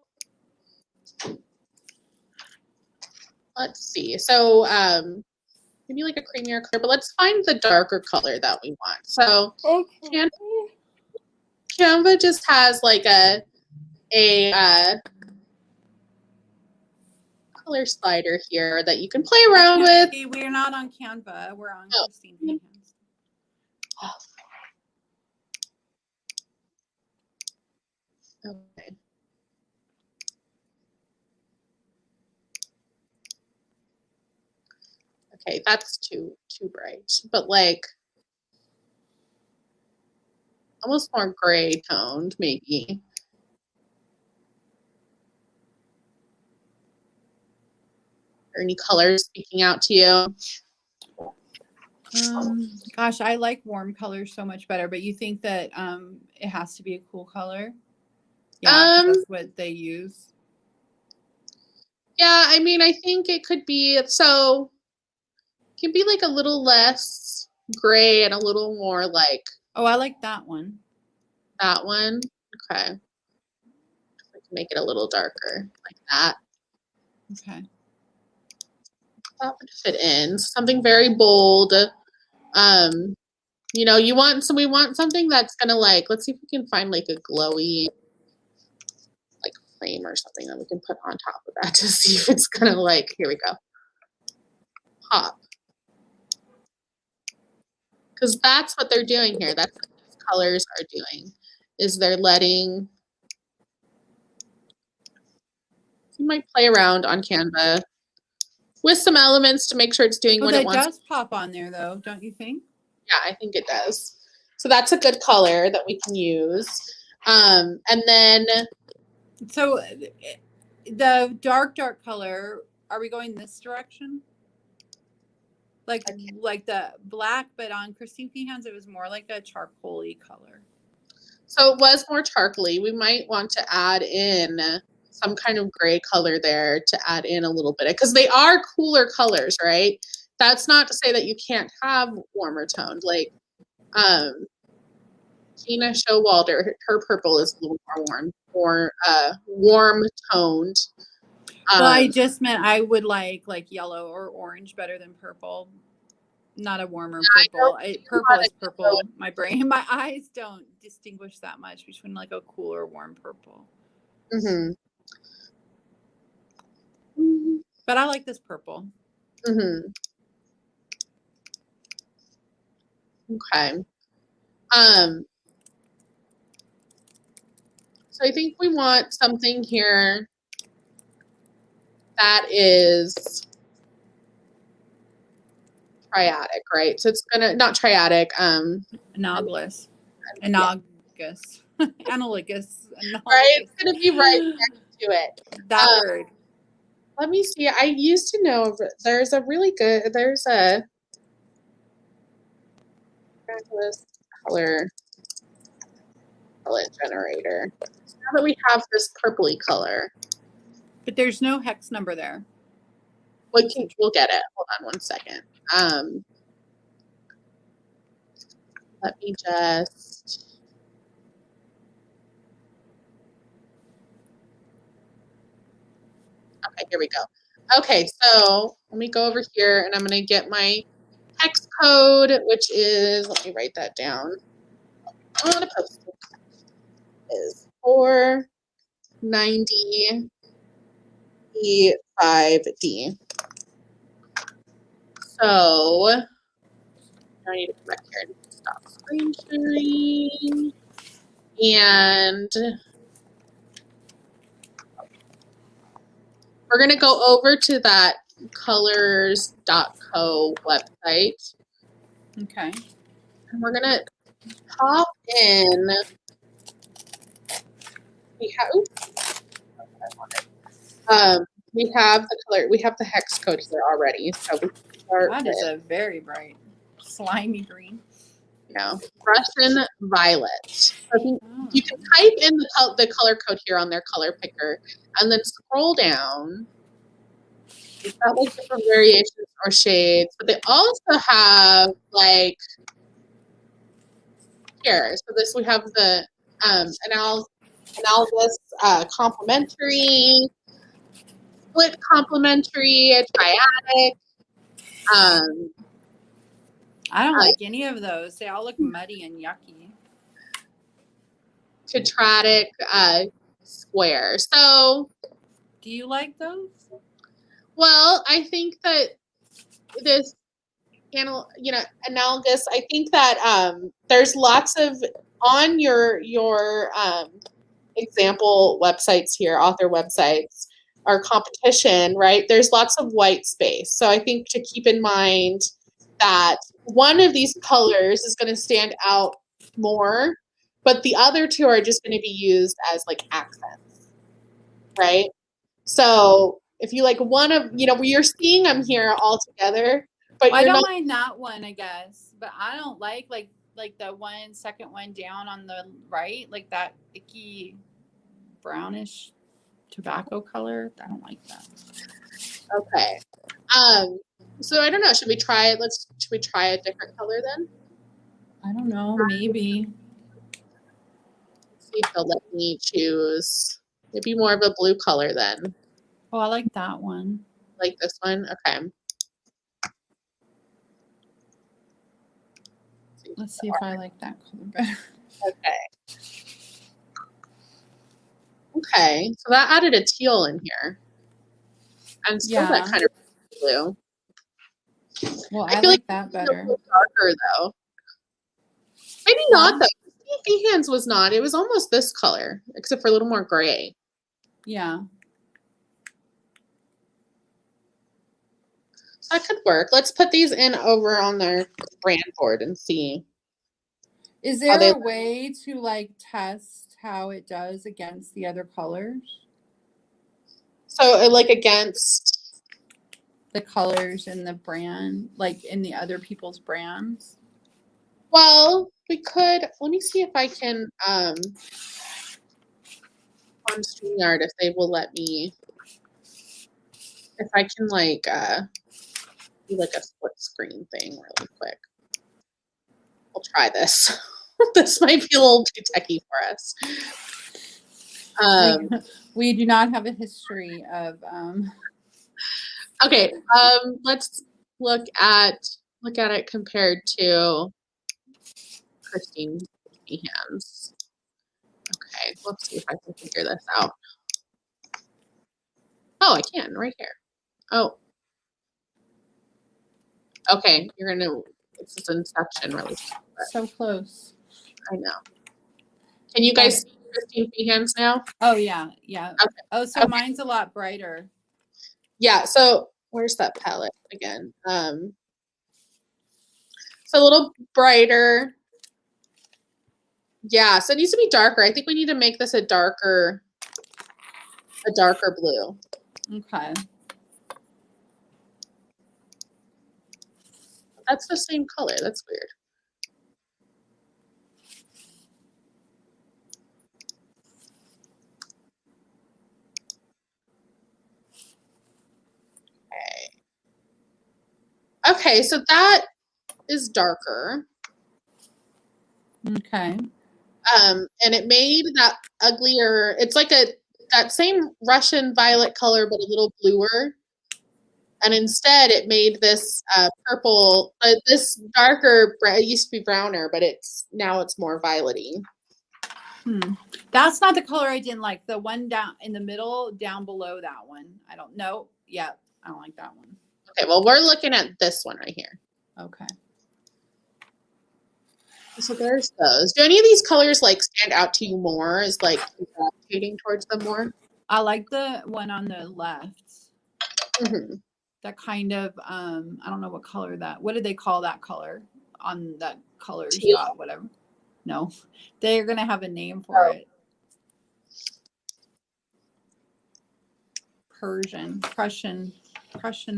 let's see. So maybe like a creamier color, but let's find the darker color that we want. So Canva just has like a color slider here that you can play around with. We're not on Canva. We're on Christine P. Hands. Okay. Okay, that's too bright, but like almost more gray toned, maybe. Are any colors speaking out to you? Gosh, I like warm colors so much better, but you think that it has to be a cool color? Yeah, that's what they use. Yeah, I mean, I think it could be, so it can be like a little less gray and a little more like. Oh, I like that one. That one? Okay. I can Make it a little darker like that. Okay. That would fit in. Something very bold. You know, we want something that's gonna like, let's see if we can find like a glowy like frame or something that we can put on top of that to see if it's gonna like, here we go. Pop. Because that's what they're doing here. That's what these colors are doing, is they're letting, you might play around on Canva with some elements to make sure it's doing what it wants. It does pop on there though, don't you think? Yeah, I think it does. So that's a good color that we can use. And then. So the dark color, are we going this direction? Like the black, but on Christine Feehan's it was more like a charcoaly color. So it was more charcoaly. We might want to add in some kind of gray color there to add in a little bit, because they are cooler colors, right? That's not to say that you can't have warmer toned. Like Gina Showalter, her purple is a little more warm toned. Well, I just meant I would like yellow or orange better than purple. Not a warmer purple. Purple is purple. My eyes don't distinguish that much between like a cooler warm purple. Mm-hmm. But I like this purple. Mm-hmm. Okay. So I think we want something here that is triadic, right? So it's gonna, not triadic, analogous. Analogous. Right? It's gonna be right next to it. That word. Let me see. I used to know there's a color palette generator. So now that we have this purpley color. But there's no hex number there. We'll get it. Hold on one second. Let me just. Okay, here we go. Okay, so let me go over here and I'm going to get my hex code, which is, let me write that down. I want to post it. Is 490E5D. So I need to come back here and stop screen sharing. And we're going to go over to that colors.co website. Okay. And we're going to pop in. We have the color. We have the hex code here already. So we can start. That is a very bright, slimy green. Yeah, Russian violet. So you can type in the color code here on their color picker, and then scroll down. It's got like different variations or shades, but they also have like here. So this we have the analogous, complementary, split complementary, triadic. I don't like any of those. They all look muddy and yucky. Tetradic, square. So, do you like those? Well, I think that this, analogous. I think that there's lots of on your example websites here, author websites, or competition, right? There's lots of white space. So I think to keep in mind that one of these colors is going to stand out more, but the other two are just going to be used as like accents, right? So if you like one of, you're seeing them here all together, but I don't mind that one, I guess, but I don't like the second one down on the right, like that icky brownish tobacco color. I don't like that. Okay. So I don't know. Should we try it? Should we try a different color then? I don't know. Maybe. Let's see if they'll let me choose. Maybe more of a blue color then. Oh, I like that one. Like this one? Okay. Let's see if I like that color better. Okay. Okay. So that added a teal in here. And still that kind of blue. Well, I I feel like like that it's better. a little darker though. Maybe not though. Christine Feehan's was not. It was almost this color, except for a little more gray. Yeah. That could work. Let's put these in over on their brand board and see. Is there a way to like test how it does against the other colors? So like against the colors in the brand, like in the other people's brands? Well, we could. Let me see if I can on StreamYard if they will let me. If I can like do like a split screen thing really quick. We'll try this. This might be a little too techy for us. We do not have a history of Okay, let's look at it compared to Christine Feehan's. Okay, let's see if I can figure this out. Oh, I can right here. Oh. Okay, you're gonna. It's just Inception, really. So close. I know. Can you guys see Christine Feehan's now? Oh yeah, yeah. Okay. Oh, so mine's a lot brighter. Yeah. So where's that palette again? It's a little brighter. Yeah. So it needs to be darker. I think we need to make this a darker blue. Okay. That's the same color. That's weird. Okay, so that is darker. Okay. And it made that uglier. It's like that same Russian violet color, but a little bluer. And instead, it made this purple. This darker. It used to be browner, but now it's more violety. That's not the color I didn't like. The one down in the middle, down below that one. I don't know. Yeah, I don't like that one. Okay, well, we're looking at this one right here. Okay. So there's those. Do any of these colors like stand out to you more? Is like gravitating towards them more? I like the one on the left. Mm-hmm. That kind of I don't know what color that. What did they call that color on that colors dot whatever? No, they're gonna have a name for it. Prussian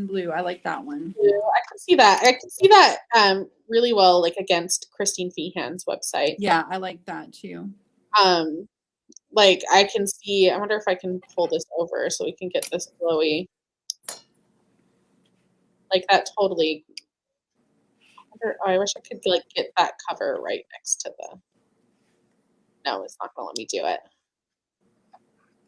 blue. I like that one. I can see that. I can see that really well, like against Christine Feehan's website. Yeah, I like that too. Like I can see. I wonder if I can pull this over so we can get this glowy. Like that totally. I wish I could like get that cover right next to the. No, it's not gonna let me do it.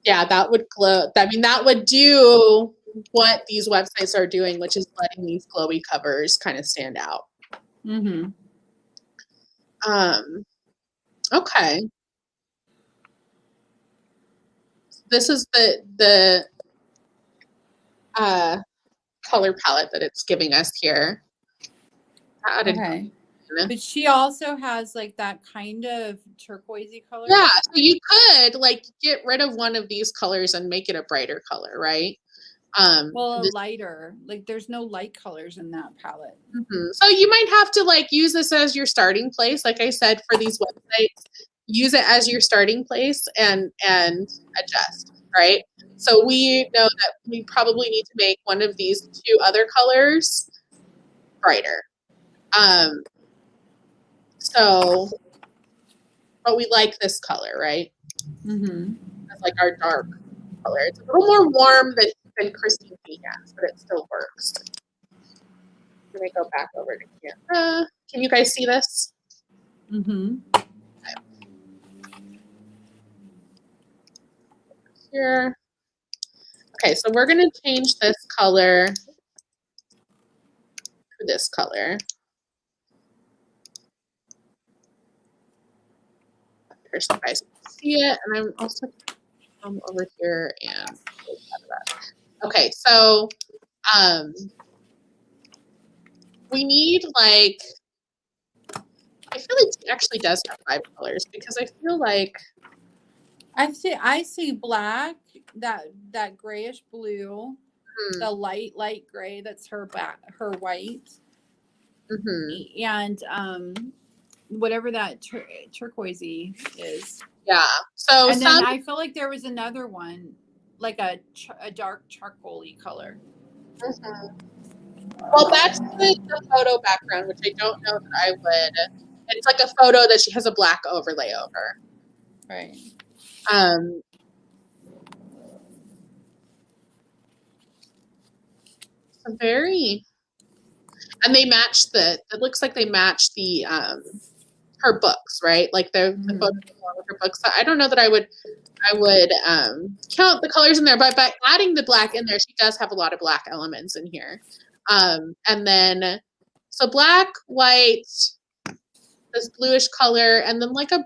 Yeah, that would glow. I mean, that would do what these websites are doing, which is letting these glowy covers kind of stand out. Mm-hmm. Okay. This is the color palette that it's giving us here. Okay. But she also has like that kind of turquoisey color. Yeah, so you could like get rid of one of these colors and make it a brighter color, right? Well, lighter. Like there's no light colors in that palette. Mm-hmm. So you might have to like use this as your starting place. Like I said, for these websites, use it as your starting place and adjust, right? So we know that we probably need to make one of these two other colors brighter. So, but we like this color, right? Mm-hmm. That's like our dark color. It's a little more warm than Christine Feehan's, but it still works. Let me go back over to Canva. Can you guys see this? Mm-hmm. Okay. here. Okay, so we're going to change this color to this color. Here's so you guys can see it. And I'm also going to come over here and okay, so we need like, I feel like it actually does have 5 colors because I feel like I see black, that grayish blue, the light gray that's her white, and whatever that turquoisey is. Yeah. So and then I feel like there was another one, like a dark charcoaly color. Well, that's the photo background, which I don't know that I would. It's like a photo that she has a black overlay over. Right. So very, and they match it looks like they match the her books, right? Like the photos of her books. So I don't know that I would count the colors in there, but by adding the black in there, she does have a lot of black elements in here. And then, so black, white, this bluish color, and then like a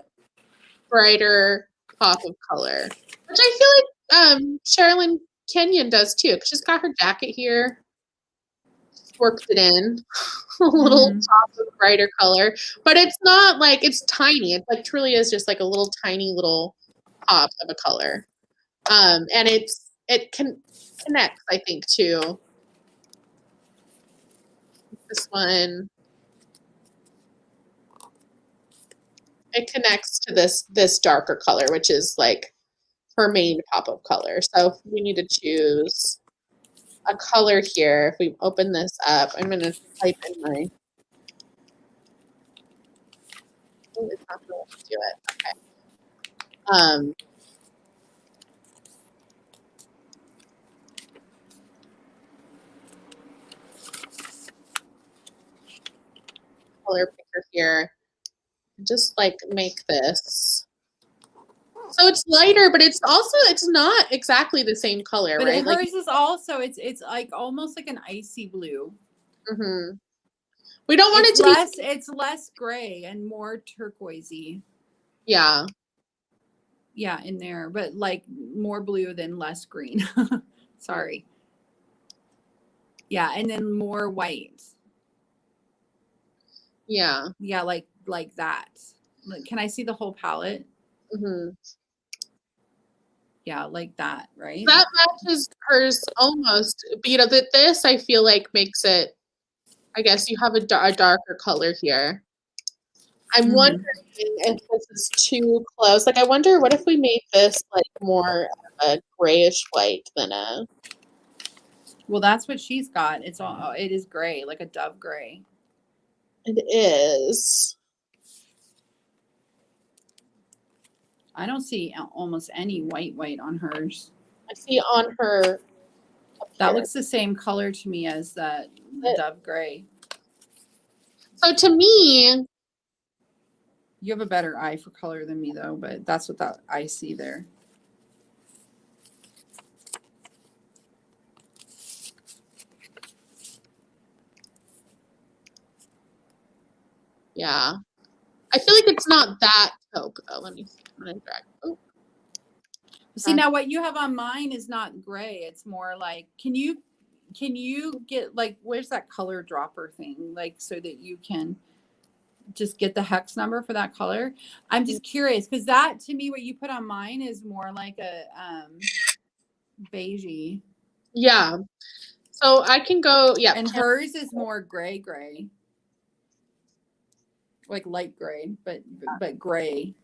brighter pop of color, which I feel like Cherylyn Kenyon does too, because she's got her jacket here. She's worked it in a little pop of brighter color, but it's not like it's tiny. It's like truly is just like a little tiny little pop of a color. And it connects, I think, to this one. It connects to this darker color, which is like her main pop of color. So if we need to choose a color here, if we open this up, I'm going to type in my. Oh, it's not going to do it. Okay. Color picker here. Just like make this. So it's lighter, but it's not exactly the same color, but right? Hers is also it's like almost like an icy blue. We don't want it to it's less gray and more turquoisey. Yeah. Yeah, in there, but like more blue than less green. Sorry. Yeah, and then more white. Yeah. Yeah, like that. Like, can I see the whole palette? Yeah, like that, right? That matches hers almost. But this I feel like makes it. I guess you have a darker color here. I'm wondering if this is too close. Like, I wonder what if we made this like more of a grayish white than a. Well, that's what she's got. It is gray, like a dove gray. It is. I don't see almost any white on hers. I see on her. That looks the same color to me as the dove gray. So to me, you have a better eye for color than me, though. But that's what I see there. Yeah, I feel like it's not that taupe though. Let me see. I'm gonna drag. Oh. See, now what you have on mine is not gray. It's more like, can you get like, where's that color dropper thing? Like, so that you can just get the hex number for that color. I'm just curious because that to me, what you put on mine is more like a beigey. Yeah. So I can go. Yeah. And hers is more gray, like light gray, but gray.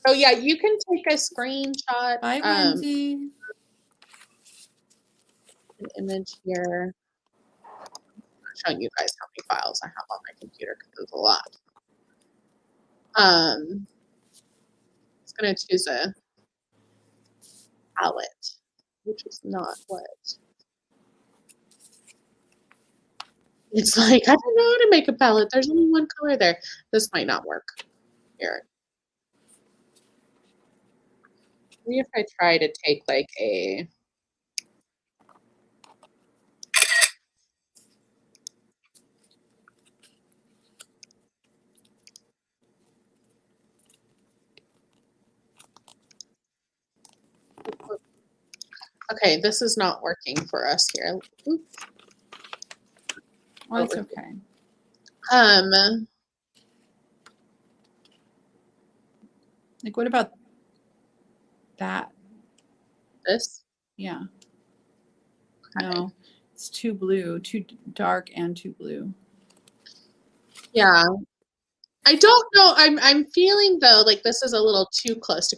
Oh yeah, you can take a screenshot. Bye, Lindsay. An image here. I'm showing you guys how many files I have on my computer because there's a lot. It's gonna choose a palette, which is not what. It's like, I don't know how to make a palette. There's only one color there. This might not work. Here. Maybe if I try to take like a okay, this is not working for us here. Oops. Well, it's okay. Like, what about that? This? Yeah. Okay. No, it's too blue, too dark and too blue. Yeah. I don't know. I'm feeling though like this is a little too close to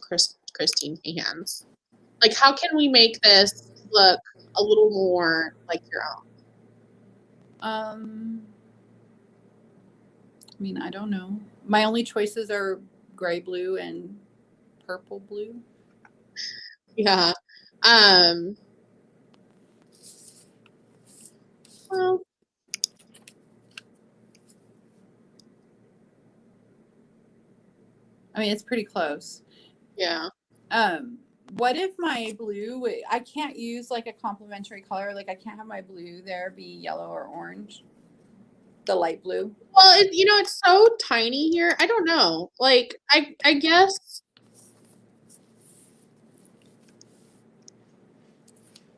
Christine's hands. Like, how can we make this look a little more like your own? I mean, I don't know. My only choices are gray blue and purple blue. Yeah. Well, I mean, it's pretty close. yeah. What if my blue, I can't use like a complementary color. Like I can't have my blue there be yellow or orange. The light blue. Well, it's so tiny here. I don't know. Like, I guess.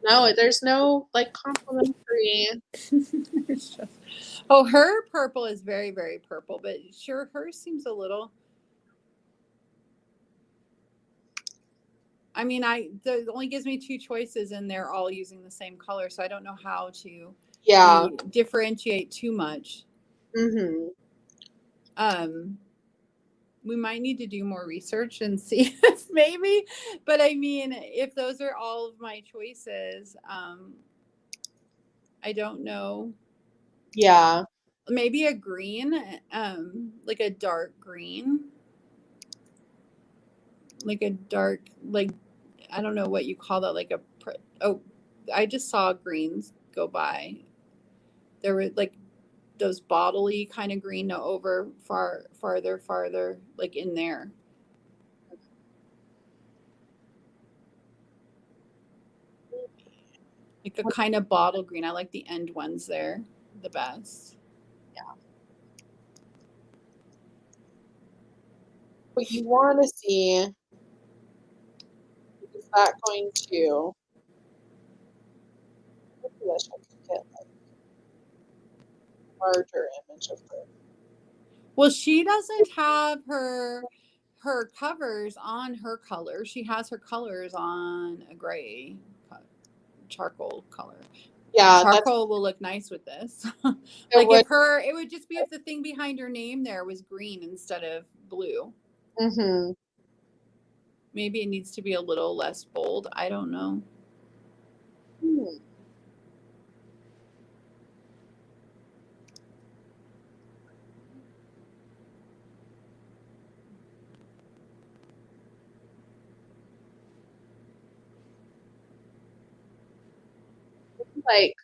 No, there's no like complementary. Oh, her purple is very, very purple, but sure, hers seems a little. I mean, it only gives me two choices, and they're all using the same color, so I don't know how to differentiate too much. Mm-hmm. We might need to do more research and see if maybe, but I mean, if those are all of my choices, I don't know. Yeah. Maybe a green, like a dark green, like a dark, like I don't know what you call that, like I just saw greens go by. There were like those bottly kind of green, no, over farther, like in there. Like a kind of bottle green. I like the end ones there the best. Yeah. What you want to see is that going to. I wish I could get like a larger image of her. Well, she doesn't have her covers on her color. She has her colors on a gray charcoal color. Yeah, charcoal will look nice with this. Like it would just be if the thing behind her name there was green instead of blue. Mm-hmm. Maybe it needs to be a little less bold. I don't know. Like,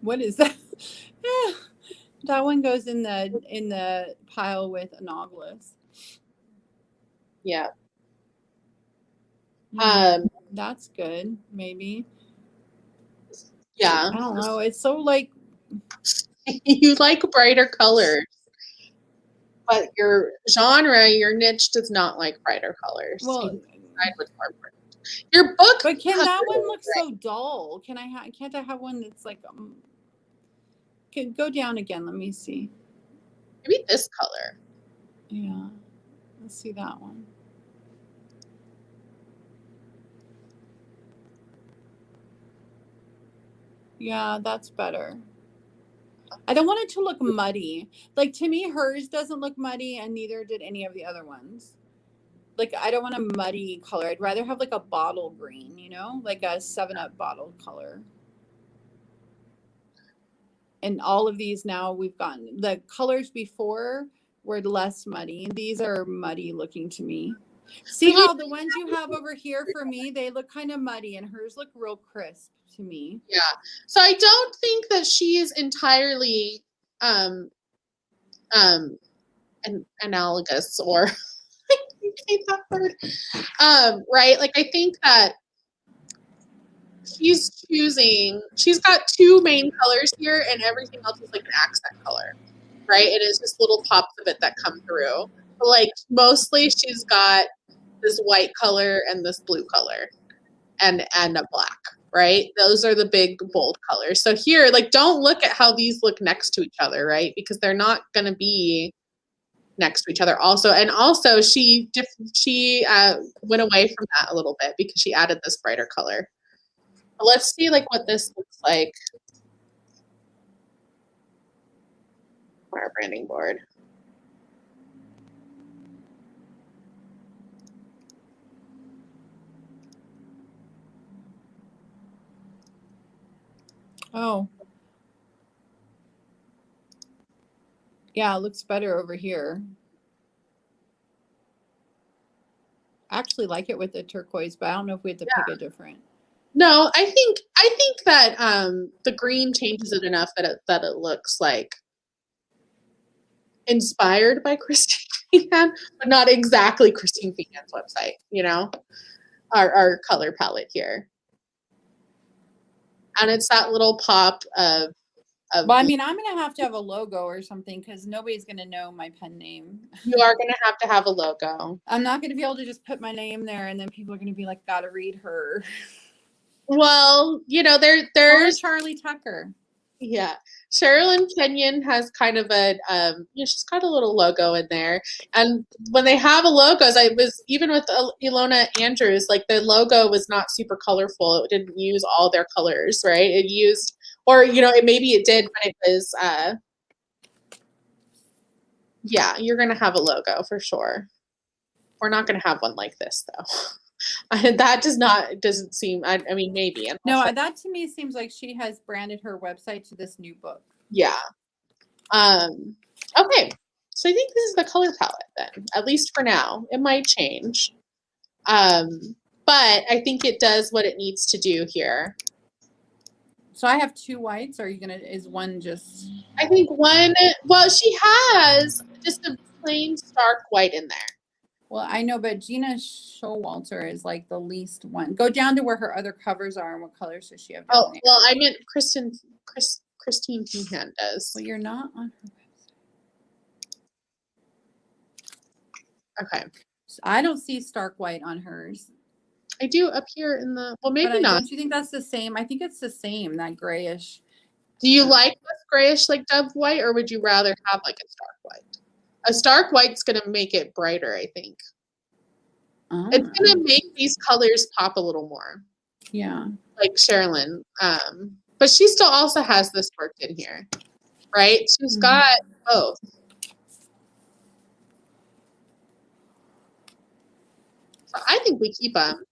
what is that? That one goes in the pile with Anogalus. Yeah. That's good. Maybe. Yeah. I don't know. It's so like you like brighter colors, but your genre, your niche does not like brighter colors. well. Your book, But can that one look so dull? Can't I have one that's like can go down again? Let me see. Maybe this color. Yeah, let's see that one. Yeah, that's better. I don't want it to look muddy. Like to me, hers doesn't look muddy, and neither did any of the other ones. Like I don't want a muddy color. I'd rather have like a bottle green, like a 7-Up bottle color. And all of these now we've gotten the colors before were less muddy. These are muddy looking to me. See how the ones you have over here for me, they look kind of muddy, and hers look real crisp to me. Yeah. So I don't think that she is entirely analogous, or I hate that word. Right? Like, I think that she's got two main colors here, and everything else is like an accent color, right? It is just little pops of it that come through. But like, mostly she's got this white color and this blue color and a black, right? Those are the big bold colors. So here, like, don't look at how these look next to each other, right? Because they're not going to be next to each other also. And also she went away from that a little bit because she added this brighter color. But let's see like what this looks like for our branding board. Oh. Yeah, it looks better over here. I actually like it with the turquoise, but I don't know if we have to pick a different. No, I think that the green changes it enough that it looks like inspired by Christine Feehan, but not exactly Christine Feehan's website, you know? Our color palette here. And it's that little pop of well, I mean, I'm going to have a logo or something because nobody's going to know my pen name. You are going to have a logo. I'm not going to be able to just put my name there and then people are going to be like, gotta read her. Well, you know, there's or Charlie Tucker. Yeah. Cherylyn Kenyon has kind of a, she's got a little logo in there. And when they have a logo, I was, even with Ilona Andrews, like the logo was not super colorful. It didn't use all their colors, right? It used, or, you know, maybe it did, but it was, yeah, you're going to have a logo for sure. We're not going to have one like this though. That doesn't seem, I mean, maybe. No, sure. That to me seems like she has branded her website to this new book. Yeah. Okay. So I think this is the color palette then, at least for now. It might change. But I think it does what it needs to do here. So I have two whites. Or are you going to, is one just? I think one, well, she has just a plain stark white in there. Well, I know, but Gina Showalter is like the least one. Go down to where her other covers are and what colors does she have down there? Well, I meant Christine Feehan does. Well, you're not on her website. Okay. So I don't see stark white on hers. I do up here in the, well, maybe not. Don't you think that's the same? I think it's the same, that grayish. Do you like this grayish like dove white, or would you rather have like a stark white? A stark white's going to make it brighter, I think. Oh. It's going to make these colors pop a little more. Yeah. Like Cherylyn. But she still also has this work in here, right? She's got both. So I think we keep them.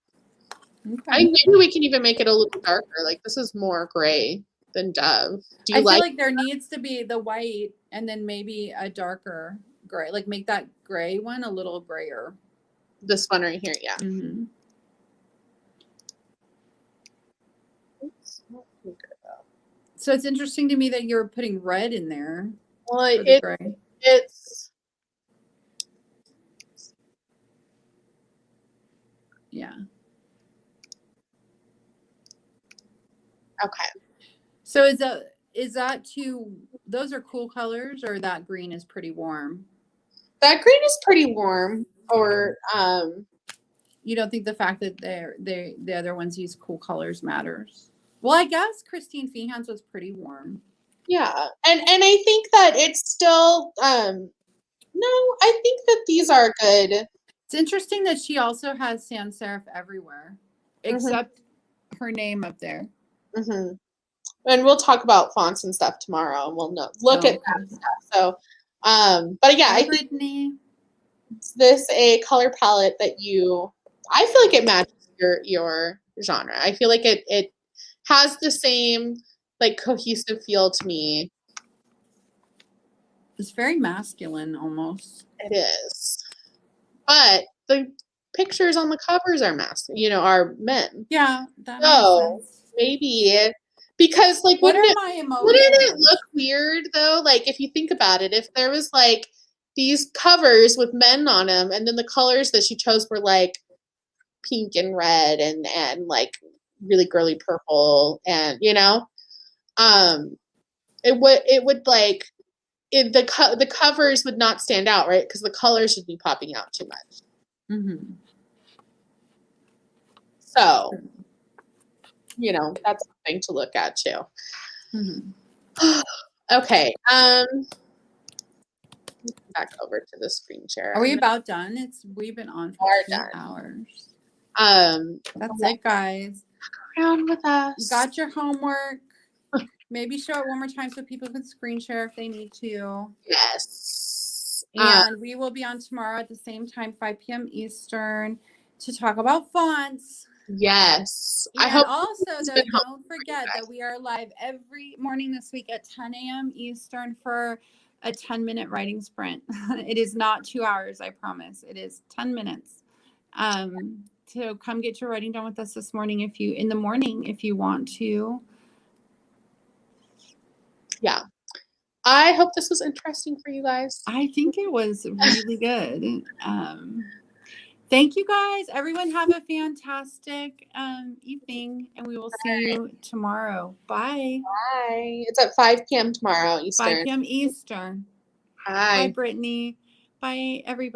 Okay. I think maybe we can even make it a little darker. Like this is more gray than dove. Do you I feel like there needs to be the white and then maybe a darker gray. Like make that gray one a little grayer. This one right here, yeah. Mm-hmm. So it's interesting to me that you're putting red in there. Well, it's yeah. Okay. So is that two? Those are cool colors, or that green is pretty warm? That green is pretty warm. Or you don't think the fact that the other ones use cool colors matters? Well, I guess Christine Feehan's was pretty warm. Yeah, and I think that it's still no, I think that these are good. It's interesting that she also has sans serif everywhere, except her name up there. Mm-hmm. And we'll talk about fonts and stuff tomorrow, and we'll look at that stuff. So, but yeah, I think is this a color palette that I feel like it matches your genre. I feel like it has the same like cohesive feel to me. It's very masculine almost. It is. But the pictures on the covers are are men. Yeah, that So makes sense. maybe because like What wouldn't are my it emotions? look weird though? Like if you think about it, if there was like these covers with men on them, and then the colors that she chose were like pink and red and like really girly purple, and it would like the covers would not stand out, right? Because the colors would be popping out too much. Mm-hmm. So, that's something to look at too. Mm-hmm. Okay. Back over to the screen share. Are we about done? We've been on for 2 hours. That's it, guys. Around with us. You got your homework. Maybe show it one more time so people can screen share if they need to. Yes. And we will be on tomorrow at the same time, 5 p.m. Eastern, to talk about fonts. Yes. And I hope also, though, don't forget that we are live every morning this week at 10 a.m. Eastern for a 10-minute writing sprint. It is not 2 hours, I promise. It is 10 minutes. So come get your writing done with us this morning if you want to. Yeah. I hope this was interesting for you guys. I think it was really good. Thank you, guys. Everyone have a fantastic evening, and we will see you tomorrow. Bye. Bye. It's at 5 p.m. tomorrow Eastern. 5 p.m. Eastern. Bye. Bye, Brittany. Bye, everybody.